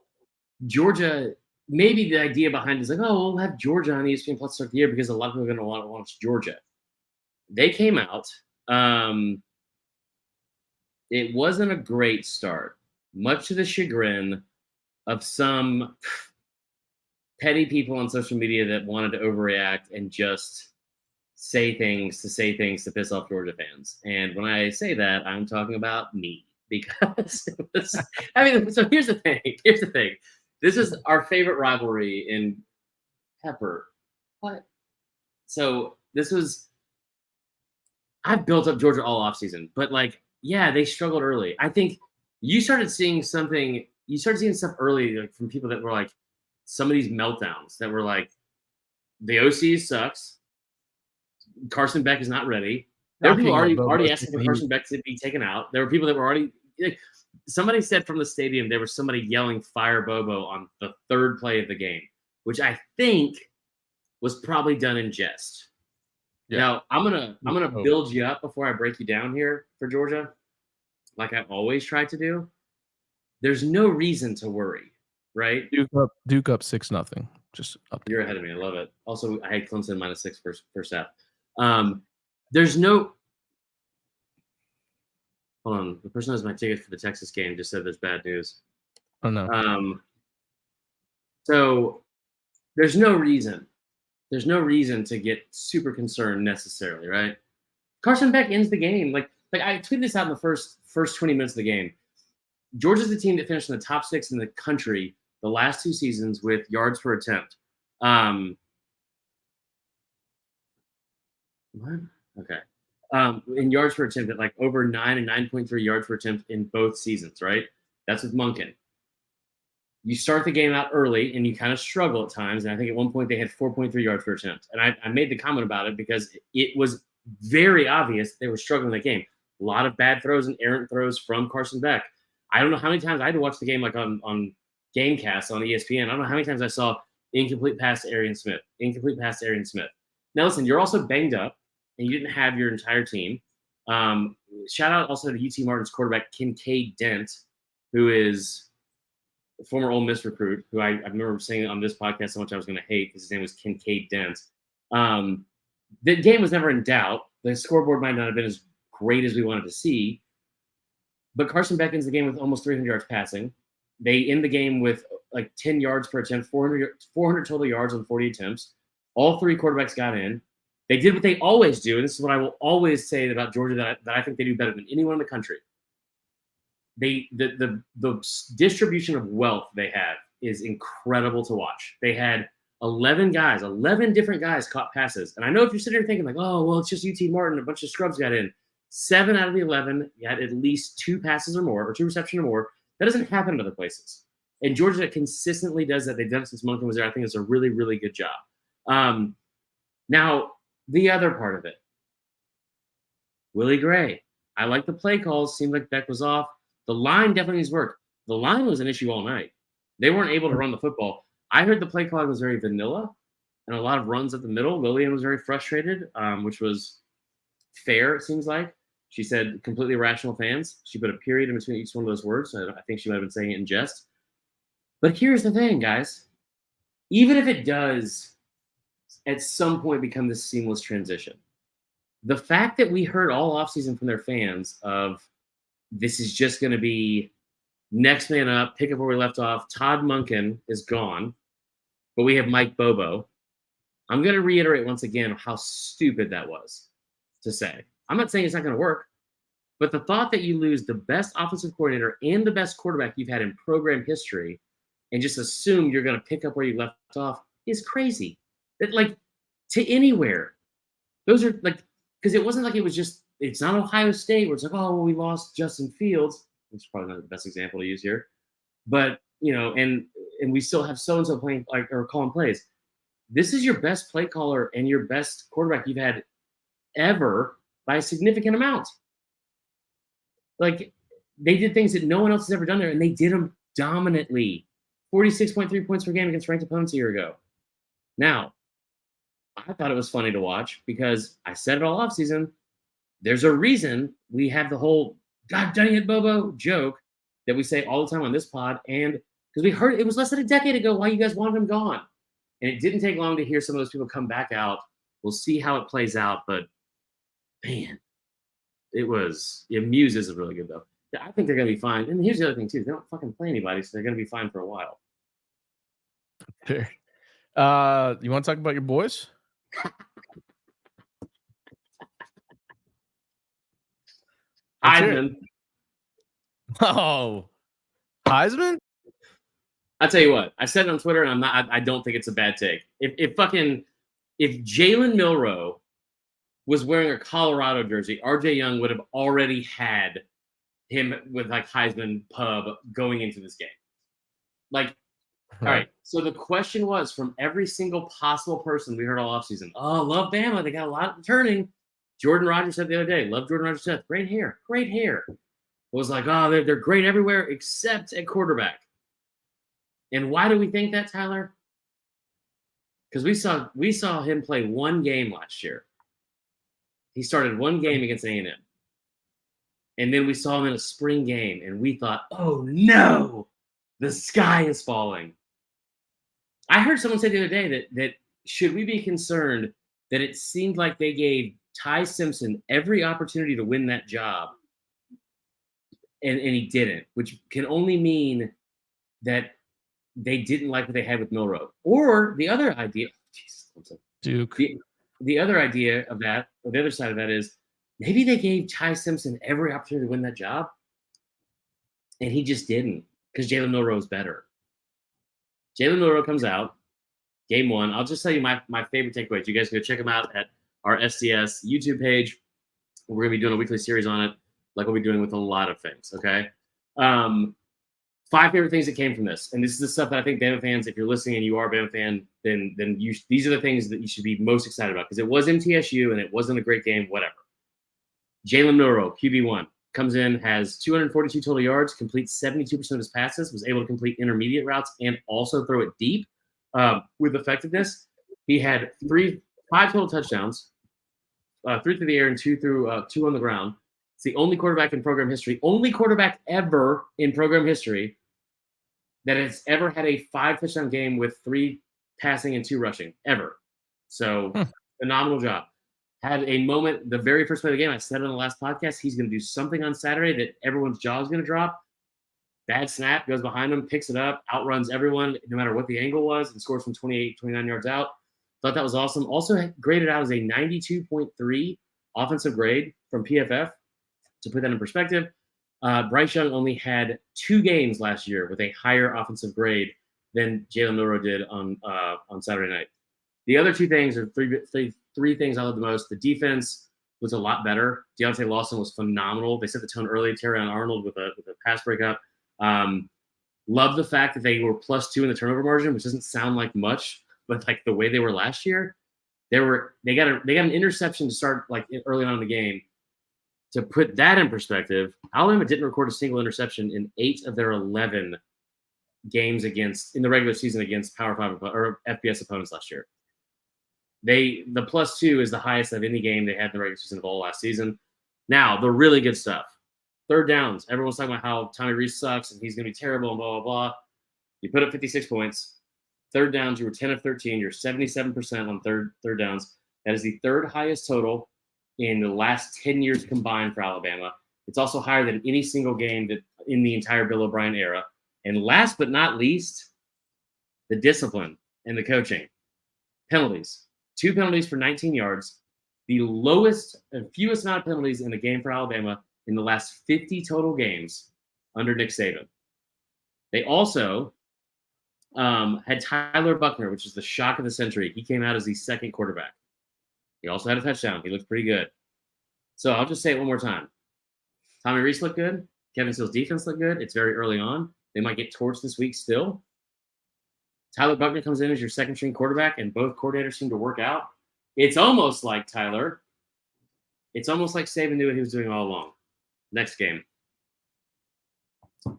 Georgia, maybe the idea behind it is like, oh, we'll have Georgia on ESPN Plus start the year because a lot of people are going to want to watch Georgia. They came out. It wasn't a great start, much to the chagrin of some petty people on social media that wanted to overreact and just say things to piss off Georgia fans. And when I say that, I'm talking about me because it was, so here's the thing. This is our favorite rivalry in Pepper. What? So I've built up Georgia all offseason, but like, yeah, they struggled early. I think you started seeing stuff early, like from people that were like some of these meltdowns that were like, the OC sucks. Carson Beck is not ready. There were people already asking for Carson Beck to be taken out. There were people that were already like, somebody said from the stadium there was somebody yelling "Fire Bobo" on the 3rd play of the game, which I think was probably done in jest. Yeah. Now I'm gonna build you up before I break you down here for Georgia, like I always try to do. There's no reason to worry, right? Duke up 6-0. Just up. You're ahead of me. I love it. Also, I had Clemson -6 first half. There's no. Hold on. The person who has my ticket for the Texas game just said there's bad news. Oh no. So there's no reason. There's no reason to get super concerned necessarily, right? Carson Beck ends the game. Like I tweeted this out in the first 20 minutes of the game. Georgia's the team that finished in the top 6 in the country the last 2 seasons with yards per attempt. What? Okay. In yards per attempt at like over 9 and 9.3 yards per attempt in both seasons, right? That's with Monken. You start the game out early and you kind of struggle at times. And I think at one point they had 4.3 yards per attempt. And I made the comment about it because it was very obvious they were struggling in that game. A lot of bad throws and errant throws from Carson Beck. I don't know how many times I had to watch the game like on Gamecast on ESPN. I don't know how many times I saw incomplete pass to Arian Smith. Now listen, you're also banged up and you didn't have your entire team. Shout out also to UT Martin's quarterback, Kincaid Dent, who is a former Ole Miss recruit, who I remember saying on this podcast how much I was going to hate because his name was Kincaid Dent. The game was never in doubt. The scoreboard might not have been as great as we wanted to see, but Carson Beck ends the game with almost 300 yards passing. They end the game with like 10 yards per attempt, 400 total yards on 40 attempts. All 3 quarterbacks got in. They did what they always do, and this is what I will always say about Georgia that I think they do better than anyone in the country. The distribution of wealth they have is incredible to watch. They had 11 different guys caught passes. And I know if you're sitting here thinking like, oh, well, it's just UT Martin, a bunch of scrubs got in. 7 out of the 11 had at least 2 passes or more, or 2 receptions or more. That doesn't happen in other places. And Georgia consistently does that. They've done it since Monken was there. I think it's a really, really good job. Now, the other part of it, Willie Gray. I like the play calls. Seemed like Beck was off. The line definitely needs work. The line was an issue all night. They weren't able to run the football. I heard the play calling was very vanilla and a lot of runs at the middle. Lillian was very frustrated, which was fair, it seems like. She said completely rational fans. She put a period in between each one of those words. I think she might have been saying it in jest. But here's the thing, guys. Even if it does at some point become this seamless transition, the fact that we heard all offseason from their fans of this is just going to be next man up, pick up where we left off. Todd Monken is gone, but we have Mike Bobo. I'm going to reiterate once again how stupid that was to say. I'm not saying it's not going to work, but the thought that you lose the best offensive coordinator and the best quarterback you've had in program history and just assume you're going to pick up where you left off is crazy. That, like, to anywhere. Those are like, because it wasn't like it was just, it's not Ohio State where it's like, oh, well, we lost Justin Fields, which is probably not the best example to use here. But, and we still have so-and-so playing or calling plays. This is your best play caller and your best quarterback you've had ever by a significant amount. Like, they did things that no one else has ever done there, and they did them dominantly. 46.3 points per game against ranked opponents a year ago. Now, I thought it was funny to watch because I said it all offseason. There's a reason we have the whole "God dang it, Bobo" joke that we say all the time on this pod, and because we heard it was less than a decade ago why you guys wanted him gone. And it didn't take long to hear some of those people come back out. We'll see how it plays out, but man, Muse isn't really good though. I think they're going to be fine. And here's the other thing too: they don't fucking play anybody, so they're going to be fine for a while. Fair. You want to talk about your boys? Heisman. Oh, Heisman? I'll tell you what. I said it on Twitter, and I don't think it's a bad take. If Jalen Milroe was wearing a Colorado jersey, RJ Young would have already had him with like Heisman pub going into this game. Like, all right. So the question was from every single possible person we heard all offseason, oh, love Bama. They got a lot returning. Jordan Rogers said the other day, love Jordan Rogers said, great hair. It was like, oh, they're great everywhere except at quarterback. And why do we think that, Tyler? Because we saw him play one game last year. He started one game against A&M. And then we saw him in a spring game, and we thought, oh, no, the sky is falling. I heard someone say the other day that should we be concerned that it seemed like they gave Ty Simpson every opportunity to win that job, and he didn't, which can only mean that they didn't like what they had with Milroe. Or the other idea, Duke. The other idea of that, or the other side of that is maybe they gave Ty Simpson every opportunity to win that job, and he just didn't because Jalen Milroe is better. Jalen Milroe comes out, game one. I'll just tell you my favorite takeaways. You guys can go check them out at our SDS YouTube page. We're going to be doing a weekly series on it, like we'll be doing with a lot of things, okay? 5 favorite things that came from this. And this is the stuff that I think Bama fans, if you're listening and you are a Bama fan, then these are the things that you should be most excited about because it was MTSU and it wasn't a great game, whatever. Jalen Milroe, QB1, comes in, has 242 total yards, completes 72% of his passes, was able to complete intermediate routes and also throw it deep with effectiveness. He had 5 total touchdowns, 3 through the air and 2 on the ground. It's the only quarterback in program history, only quarterback ever in program history that has ever had a 5 touchdown game with 3 passing and 2 rushing, ever. So phenomenal job. Had a moment, the very first play of the game, I said on the last podcast, he's going to do something on Saturday that everyone's jaw is going to drop. Bad snap, goes behind him, picks it up, outruns everyone, no matter what the angle was, and scores from 28, 29 yards out. Thought that was awesome. Also graded out as a 92.3 offensive grade from PFF. To put that in perspective, Bryce Young only had 2 games last year with a higher offensive grade than Jalen Milroe did on Saturday night. The other 2 things are three things I love the most. The defense was a lot better. Deontay Lawson was phenomenal. They set the tone early. Terrion Arnold with a pass breakup. Love the fact that they were +2 in the turnover margin, which doesn't sound like much, but like the way they were last year, they got an interception to start like early on in the game. To put that in perspective, Alabama didn't record a single interception in 8 of their 11 games in the regular season against Power 5 or FBS opponents last year. The +2 is the highest of any game they had in the regular season of all last season. Now, the really good stuff. 3rd downs. Everyone's talking about how Tommy Rees sucks and he's going to be terrible and blah, blah, blah. You put up 56 points. 3rd downs, you were 10 of 13. You're 77% on third downs. That is the 3rd highest total in the last 10 years combined for Alabama. It's also higher than any single game that in the entire Bill O'Brien era. And last but not least, the discipline and the coaching. Penalties. 2 penalties for 19 yards. The lowest and fewest amount of penalties in the game for Alabama in the last 50 total games under Nick Saban. They also had Tyler Buckner, which is the shock of the century. He came out as the 2nd quarterback. He also had a touchdown. He looked pretty good. So I'll just say it one more time. Tommy Reese looked good. Kevin Steele's defense looked good. It's very early on. They might get torched this week still. Tyler Buckner comes in as your second string quarterback, and both coordinators seem to work out. It's almost like Tyler. It's almost like Saban knew what he was doing all along. Next game.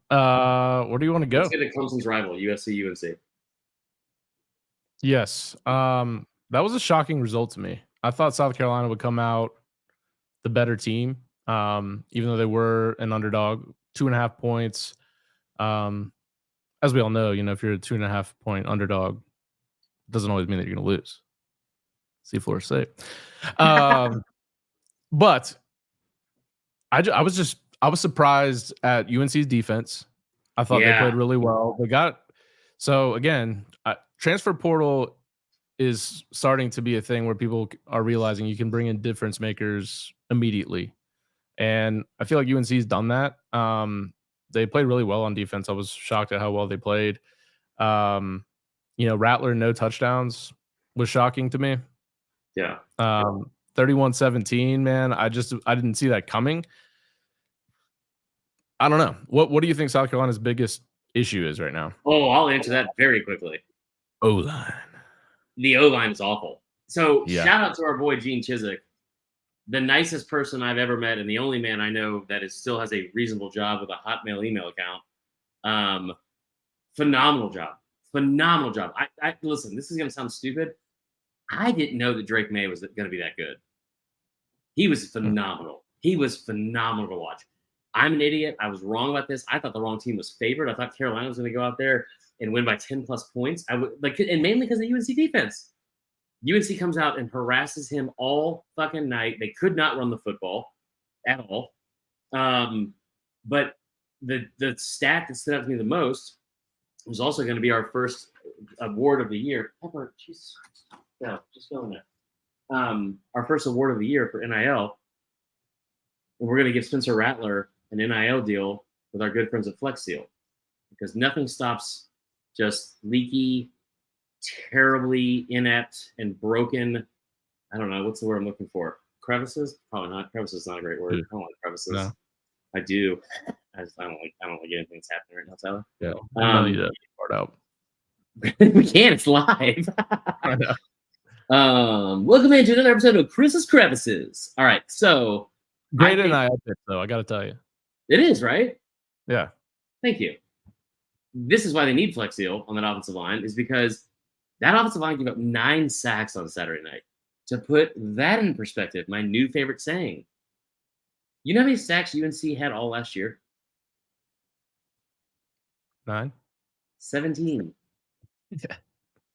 Where do you want to go? Let's get to Clemson's rival, USC UNC. Yes. That was a shocking result to me. I thought South Carolina would come out the better team, even though they were an underdog, 2.5 points. As we all know, if you're a 2.5 point underdog, it doesn't always mean that you're going to lose. See Florida State. But I was surprised at UNC's defense. I thought they played really well. So again, transfer portal is starting to be a thing where people are realizing you can bring in difference makers immediately. And I feel like UNC's done that. They played really well on defense. I was shocked at how well they played. Rattler, no touchdowns was shocking to me. Yeah. 31-17, man. I didn't see that coming. I don't know. What do you think South Carolina's biggest issue is right now? Oh, I'll answer that very quickly. O-line. The O-line is awful. So shout out to our boy Gene Chizik, the nicest person I've ever met, and the only man I know that still has a reasonable job with a Hotmail email account. Phenomenal job. I listen, this is going to sound stupid. I didn't know that Drake May was going to be that good. He was phenomenal. He was phenomenal to watch. I'm an idiot. I was wrong about this. I thought the wrong team was favored. I thought Carolina was going to go out there and win by 10 plus points. And mainly because of the UNC defense. UNC comes out and harasses him all fucking night. They could not run the football at all. But the stat that stood out to me the most was also going to be our first award of the year. Pepper, Jesus. No, just go in there. Our first award of the year for NIL. And we're going to give Spencer Rattler an NIL deal with our good friends at Flex Seal, because nothing stops just leaky, terribly inept and broken. I don't know. What's the word I'm looking for? Crevices? Probably not. Crevices is not a great word. I don't like crevices. No. I do. I don't like anything that's happening right now, Tyler. Yeah. I need to part out. We can't. It's live. I know. Welcome into another episode of Chris's Crevices. All right, so great NIL pick, though. I got to tell you, it is, right? Yeah. Thank you. This is why they need Flex Seal on that offensive line, is because that offensive line gave up 9 sacks on Saturday night. To put that in perspective, my new favorite saying. You know how many sacks UNC had all last year? 9. 17. Yeah.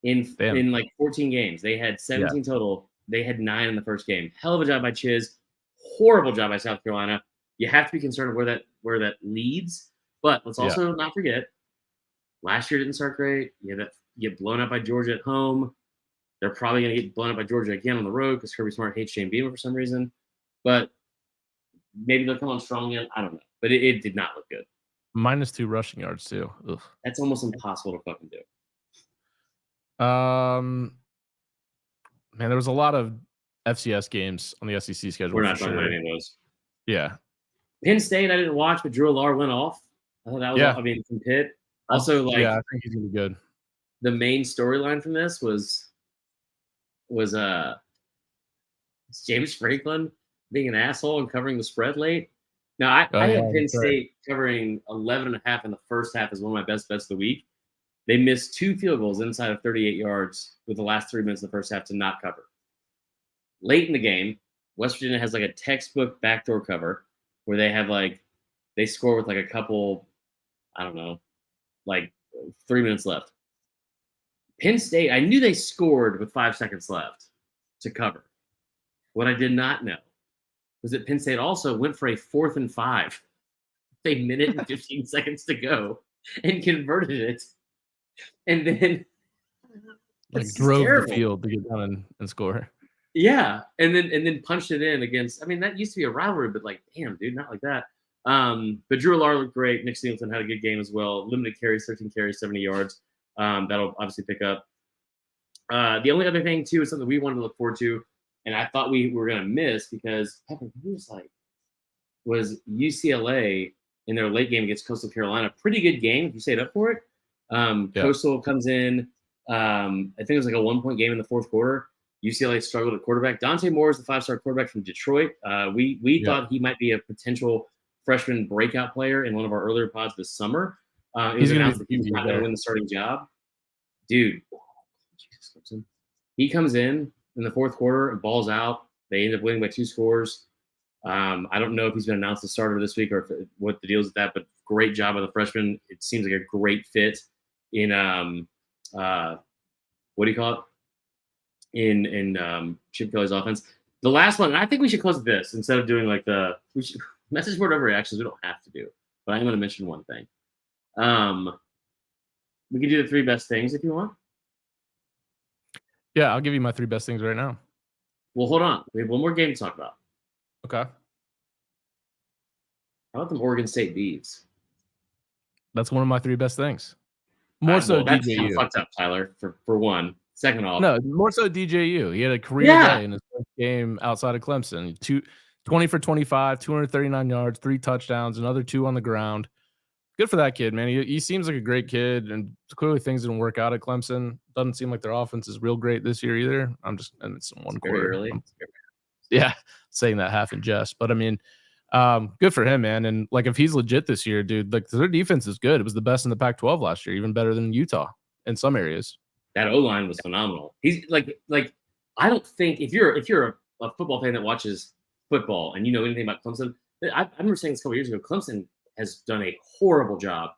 In like 14 games. They had 17 total. They had 9 in the first game. Hell of a job by Chiz. Horrible job by South Carolina. You have to be concerned where that leads. But let's also not forget, last year didn't start great. You get blown up by Georgia at home. They're probably going to get blown up by Georgia again on the road because Kirby Smart hates Shane Beamer for some reason. But maybe they'll come on strong again. I don't know. But it did not look good. -2 rushing yards, too. Ugh. That's almost impossible to fucking do. Man, there was a lot of FCS games on the SEC schedule. We're not talking about any of those. Yeah. Penn State, I didn't watch, but Drew Allar went off. I thought that was, from Pitt. Also, I think he's gonna be good. The main storyline from this was James Franklin being an asshole and covering the spread late. Now, I had Penn State covering 11.5 in the first half as one of my best bets of the week. They missed 2 field goals inside of 38 yards with the last 3 minutes of the first half to not cover. Late in the game, West Virginia has like a textbook backdoor cover where they have they score with a couple, I don't know, 3 minutes left. Penn State, I knew they scored with 5 seconds left to cover. What I did not know was that Penn State also went for a 4th and 5, a minute and 15 seconds to go, and converted it. And then drove the field to get down and score. Yeah, and then punched it in against. I mean, that used to be a rivalry, but damn, dude, not like that. But Drew Allar looked great. Nick Singleton had a good game as well. Limited carries, 13 carries, 70 yards. That'll obviously pick up. The only other thing too is something we wanted to look forward to. and I thought we were gonna miss because Pepper, was UCLA in their late game against Coastal Carolina. Pretty good game if you stayed up for it. Coastal comes in. I think it was like a 1-point game in the fourth quarter. UCLA struggled at quarterback. Dante Moore is the 5-star quarterback from Detroit. We thought he might be a potential freshman breakout player in one of our earlier pods this summer. It was announced that he was not going to win the starting job. Dude, Jesus, he comes in the fourth quarter and balls out. They end up winning by 2 scores. I don't know if he's been announced the starter this week or what the deal is with that, but great job of the freshman. It seems like a great fit in what do you call it? In Chip Kelly's offense. The last one, and I think we should close with this instead of doing like we should message board overreactions. We don't have to do, but I'm going to mention one thing. We can do the 3 best things if you want. Yeah, I'll give you my 3 best things right now. Well, hold on. We have one more game to talk about. Okay. How about the Oregon State Beavs? That's one of my 3 best things. More so that's DJU. Kind of fucked up, Tyler, for one. Second off. No, more so DJU. He had a career day in his first game outside of Clemson. 20 for 25, 239 yards, 3 touchdowns, another 2 on the ground. Good for that kid, man. He seems like a great kid, and clearly things didn't work out at Clemson. Doesn't seem like their offense is real great this year either. And it's one quarter. Early. Yeah, saying that half in jest. But I mean, good for him, man. And like if he's legit this year, dude, like their defense is good. It was the best in the Pac-12 last year, even better than Utah in some areres. That O-line was phenomenal. He's like I don't think if you're a football fan that watches football and you know anything about Clemson, I remember saying this a couple years ago, Clemson has done a horrible job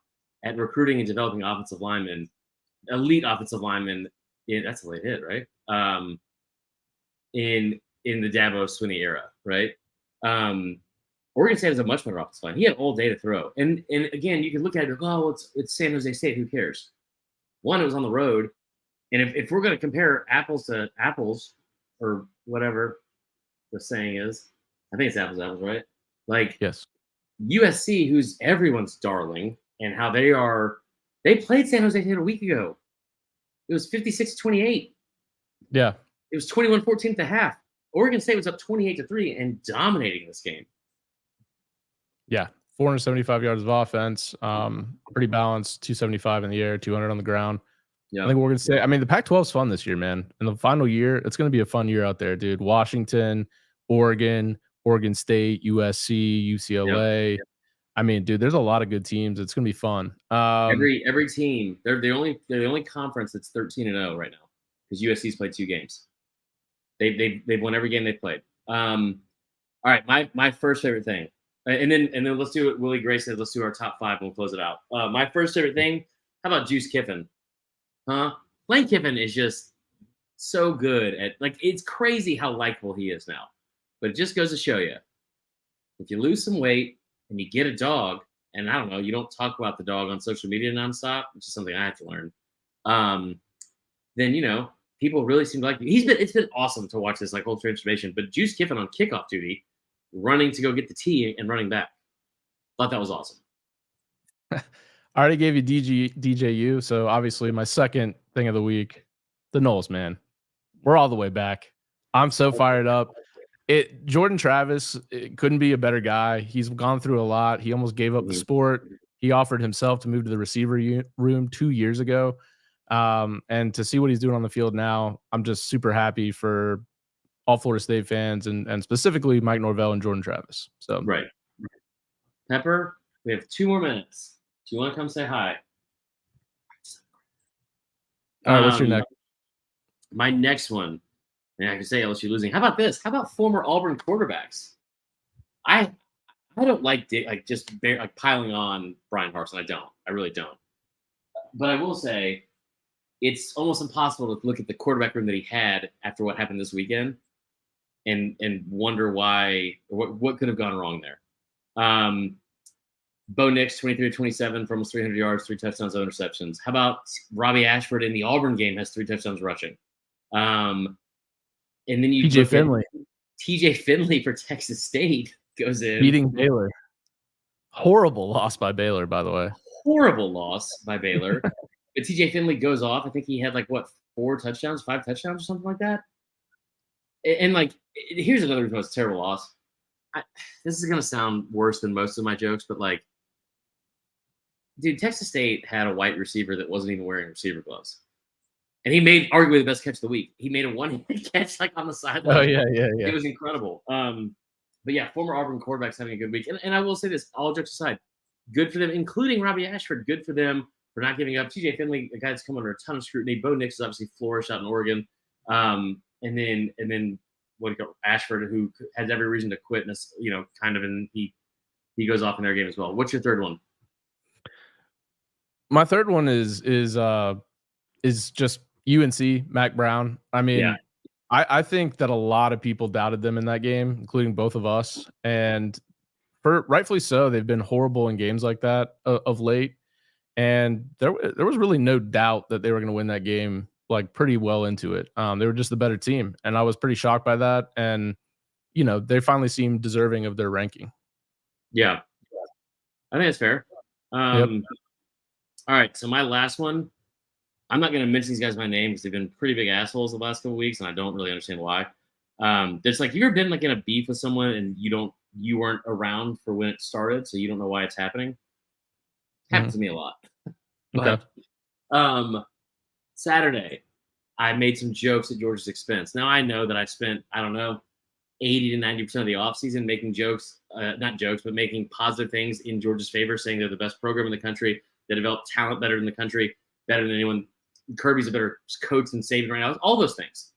at recruiting and developing offensive linemen, elite offensive linemen. That's a late hit, right? In the Dabo Swinney era, right? Oregon State has a much better offensive line. He had all day to throw, and again, you can look at it and go, "Oh, it's San Jose State. Who cares?" One, it was on the road. And if we're going to compare apples to apples or whatever the saying is, I think it's apples to apples, right? Like yes, USC, who's everyone's darling, and how they played San Jose State a week ago. It was 56-28. Yeah. It was 21-14 at the half. Oregon State was up 28-3 and dominating this game. Yeah. 475 yards of offense. Pretty balanced, 275 in the air, 200 on the ground. Yeah. I think we're going to say, I mean, the Pac-12 is fun this year, man. In the final year, it's going to be a fun year out there, dude. Washington, Oregon, Oregon State, USC, UCLA. Yep. I mean, dude, there's a lot of good teams. It's going to be fun. Every team, they're the only conference that's 13-0 right now because USC's played 2 games. They've won every game they've played. All right, my first favorite thing, and then let's do what Willie Gray said. Let's do our top 5 and we'll close it out. My first favorite thing. How about Juice Kiffin? Huh? Lane Kiffin is just so good at it's crazy how likable he is now. But it just goes to show you, if you lose some weight and you get a dog, and I don't know, you don't talk about the dog on social media nonstop, which is something I have to learn. Then people really seem to like you. It's been awesome to watch this whole transformation. But Juice Kiffin on kickoff duty, running to go get the tee and running back, thought that was awesome. I already gave you DJU, so obviously my second thing of the week, the Noles, man. We're all the way back. I'm so fired up. Jordan Travis couldn't be a better guy. He's gone through a lot. He almost gave up the sport. He offered himself to move to the receiver room 2 years ago. And to see what he's doing on the field now, I'm just super happy for all Florida State fans and specifically Mike Norvell and Jordan Travis. So right. Pepper, we have 2 more minutes. Do you want to come say hi? All right, what's your next? My next one, and I can say LSU losing. How about this? How about former Auburn quarterbacks? I don't like piling on Brian Harsin. I don't. I really don't. But I will say, it's almost impossible to look at the quarterback room that he had after what happened this weekend, and wonder why or what could have gone wrong there. Bo Nix, 23-27 for almost 300 yards, 3 touchdowns, no interceptions. How about Robbie Ashford in the Auburn game has 3 touchdowns rushing? And then you TJ Finley. TJ Finley for Texas State goes in. Beating Baylor. Horrible loss by Baylor, by the way. Horrible loss by Baylor. But TJ Finley goes off. I think he had 4 touchdowns, 5 touchdowns or something like that. And like, here's another most terrible loss. This is gonna sound worse than most of my jokes, but like, dude, Texas State had a white receiver that wasn't even wearing receiver gloves, and he made arguably the best catch of the week. He made a one-handed catch like on the sideline. Oh yeah. It was incredible. But yeah, former Auburn quarterbacks having a good week, and I will say this, all jokes aside, good for them, including Robbie Ashford. Good for them for not giving up. TJ Finley, a guy that's come under a ton of scrutiny. Bo Nix has obviously flourished out in Oregon, and then what do you call Ashford, who has every reason to quit, and kind of, and he goes off in their game as well. What's your third one? My third one is just UNC, Mac Brown. I mean, Yeah. I think that a lot of people doubted them in that game, including both of us, and rightfully so. They've been horrible in games like that of late, and there was really no doubt that they were going to win that game, like pretty well into it. They were just the better team, and I was pretty shocked by that. And they finally seem deserving of their ranking. Yeah, I think that's fair. Yep. All right, so my last one, I'm not going to mention these guys by name because they've been pretty big assholes the last couple of weeks, and I don't really understand why. There's like, you ever been like in a beef with someone and you weren't around for when it started, so you don't know why it's happening? Happens to me a lot. But Saturday, I made some jokes at Georgia's expense. Now I know that I spent, I don't know, 80 to 90% of the offseason making jokes, not jokes, but making positive things in Georgia's favor, saying they're the best program in the country, they develop talent better than the country, better than anyone. Kirby's a better coach than Saban right now. All those things.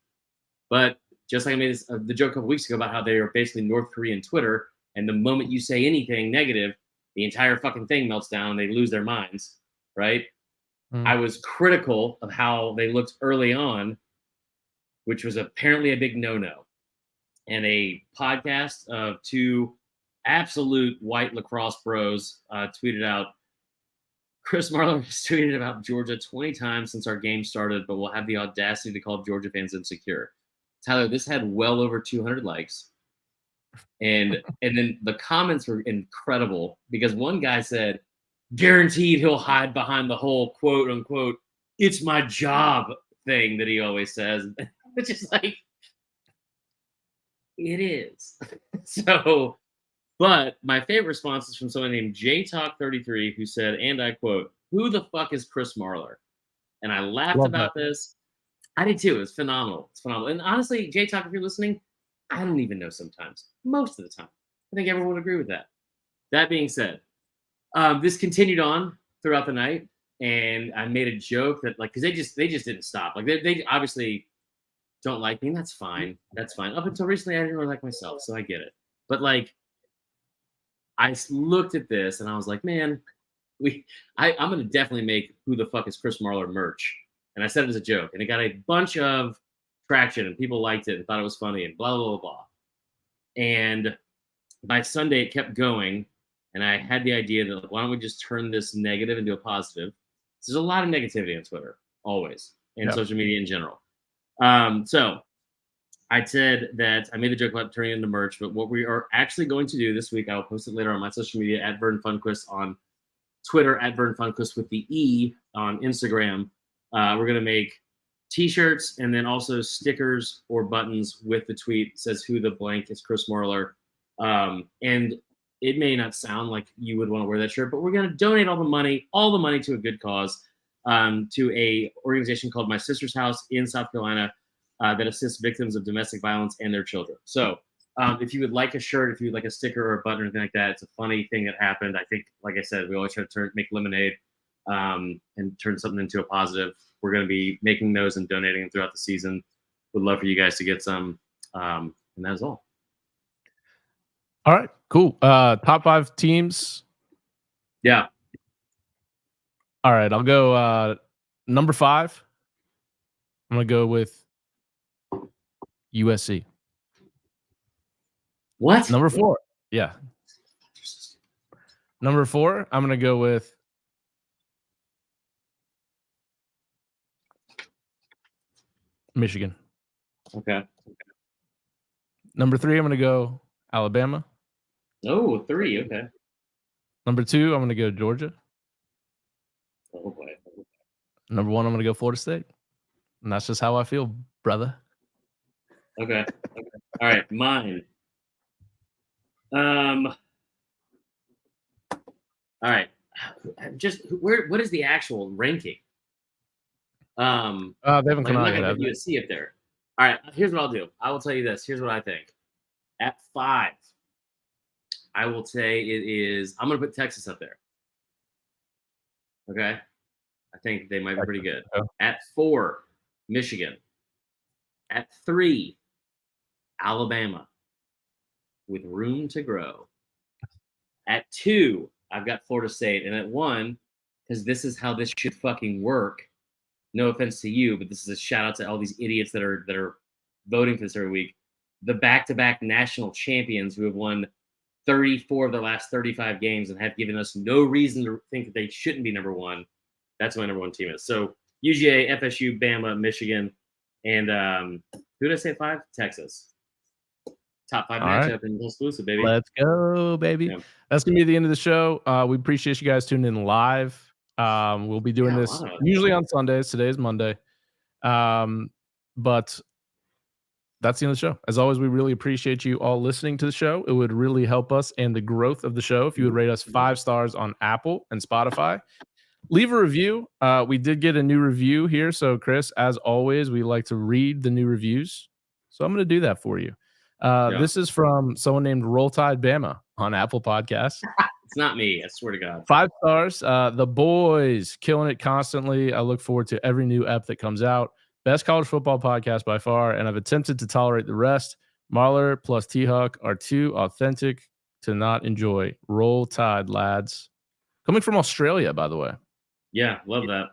But just like I made the joke a couple weeks ago about how they are basically North Korean Twitter, and the moment you say anything negative, the entire fucking thing melts down and they lose their minds, right? I was critical of how they looked early on, which was apparently a big no-no. And a podcast of two absolute white lacrosse bros tweeted out, Chris Marlar has tweeted about Georgia 20 times since our game started, but will have the audacity to call Georgia fans insecure. Tyler, this had well over 200 likes. And then the comments were incredible because one guy said, guaranteed he'll hide behind the whole quote unquote, it's my job thing that he always says, which is like, it is. So, but my favorite response is from someone named JTalk33 who said, and I quote, who the fuck is Chris Marlar? And I laughed about this. I did too. It was phenomenal. It's phenomenal. And honestly, JTalk, if you're listening, I don't even know sometimes. Most of the time. I think everyone would agree with that. That being said, this continued on throughout the night, and I made a joke that, like, because they just didn't stop. Like, they obviously don't like me, and that's fine. That's fine. Up until recently, I didn't really like myself, so I get it. But like, I looked at this and I was like, man, I'm gonna definitely make who the fuck is Chris Marlar merch, and I said it as a joke, and it got a bunch of traction, and people liked it and thought it was funny, and blah blah blah blah. And by Sunday, it kept going. And I had the idea that, like, why don't we just turn this negative into a positive? There's a lot of negativity on Twitter, always, and social media in general. So I said that I made the joke about turning it into merch, but what we are actually going to do this week, I will post it later on my social media at Vern Funquist on Twitter, at Vern Funquist with the E on Instagram. We're going to make T-shirts and then also stickers or buttons with the tweet that says who the blank is Chris Marlar. And it may not sound like you would want to wear that shirt, but we're going to donate all the money to a good cause, to a organization called My Sister's House in South Carolina that assists victims of domestic violence and their children. So if you would like a shirt, if you would like a sticker or a button or anything like that, it's a funny thing that happened. I think, like I said, we always try to make lemonade and turn something into a positive. We're going to be making those and donating them throughout the season. Would love for you guys to get some. And that is all. All right, cool. Top 5 teams. Yeah. All right, I'll go number 5. I'm going to go with USC. What? Number 4. Yeah. Number 4, I'm going to go with Michigan. Okay. Number 3, I'm going to go Alabama. Oh, 3. Okay. Number 2, I'm going to go Georgia. Oh boy. Number 1, I'm going to go Florida State. And that's just how I feel, brother. Okay. All right, mine. All right. Just what is the actual ranking? They haven't Like, come I'm out not yet. gonna have put they? USC up there. All right, here's what I'll do. I will tell you this. Here's what I think. At 5, I will say it is. I'm gonna put Texas up there. Okay, I think they might be pretty good. Okay. At 4, Michigan. At 3, Alabama, with room to grow. At 2, I've got Florida State, and at 1, because this is how this should fucking work. No offense to you, but this is a shout out to all these idiots that are voting for this every week. The back-to-back national champions who have won 34 of their last 35 games and have given us no reason to think that they shouldn't be number 1. That's my number 1 team is. So UGA, FSU, Bama, Michigan, and who did I say at 5? Texas. Top 5 All matchup in Tuscaloosa, baby. Let's go, baby. Yeah. That's gonna be the end of the show. We appreciate you guys tuning in live. We'll be doing this wow. usually on Sundays. Today is Monday. But that's the end of the show. As always, we really appreciate you all listening to the show. It would really help us and the growth of the show if you would rate us 5 stars on Apple and Spotify. Leave a review. We did get a new review here. So, Chris, as always, we like to read the new reviews. So I'm going to do that for you. This is from someone named Roll Tide Bama on Apple Podcasts. It's not me. I swear to God. 5 stars. The boys killing it constantly. I look forward to every new ep that comes out. Best college football podcast by far, and I've attempted to tolerate the rest. Marler plus T-Hawk are too authentic to not enjoy. Roll Tide, lads. Coming from Australia, by the way. Yeah, love that.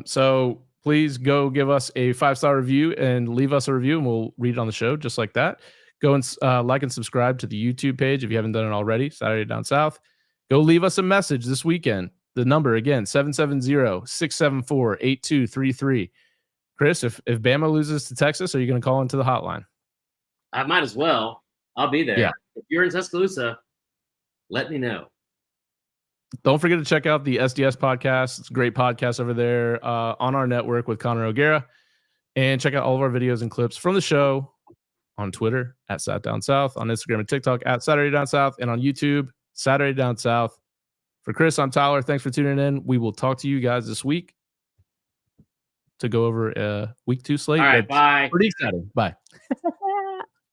So please go give us a 5-star review and leave us a review, and we'll read it on the show just like that. Go and like and subscribe to the YouTube page if you haven't done it already, Saturday Down South. Go leave us a message this weekend. The number, again, 770-674-8233. Chris, if Bama loses to Texas, are you going to call into the hotline? I might as well. I'll be there. Yeah. If you're in Tuscaloosa, let me know. Don't forget to check out the SDS podcast. It's a great podcast over there on our network with Connor O'Gara. And check out all of our videos and clips from the show on Twitter at Sat Down South, on Instagram and TikTok at Saturday Down South, and on YouTube, Saturday Down South. For Chris, I'm Tyler. Thanks for tuning in. We will talk to you guys this week to go over week 2 slate. All right, bye. Pretty exciting. Bye.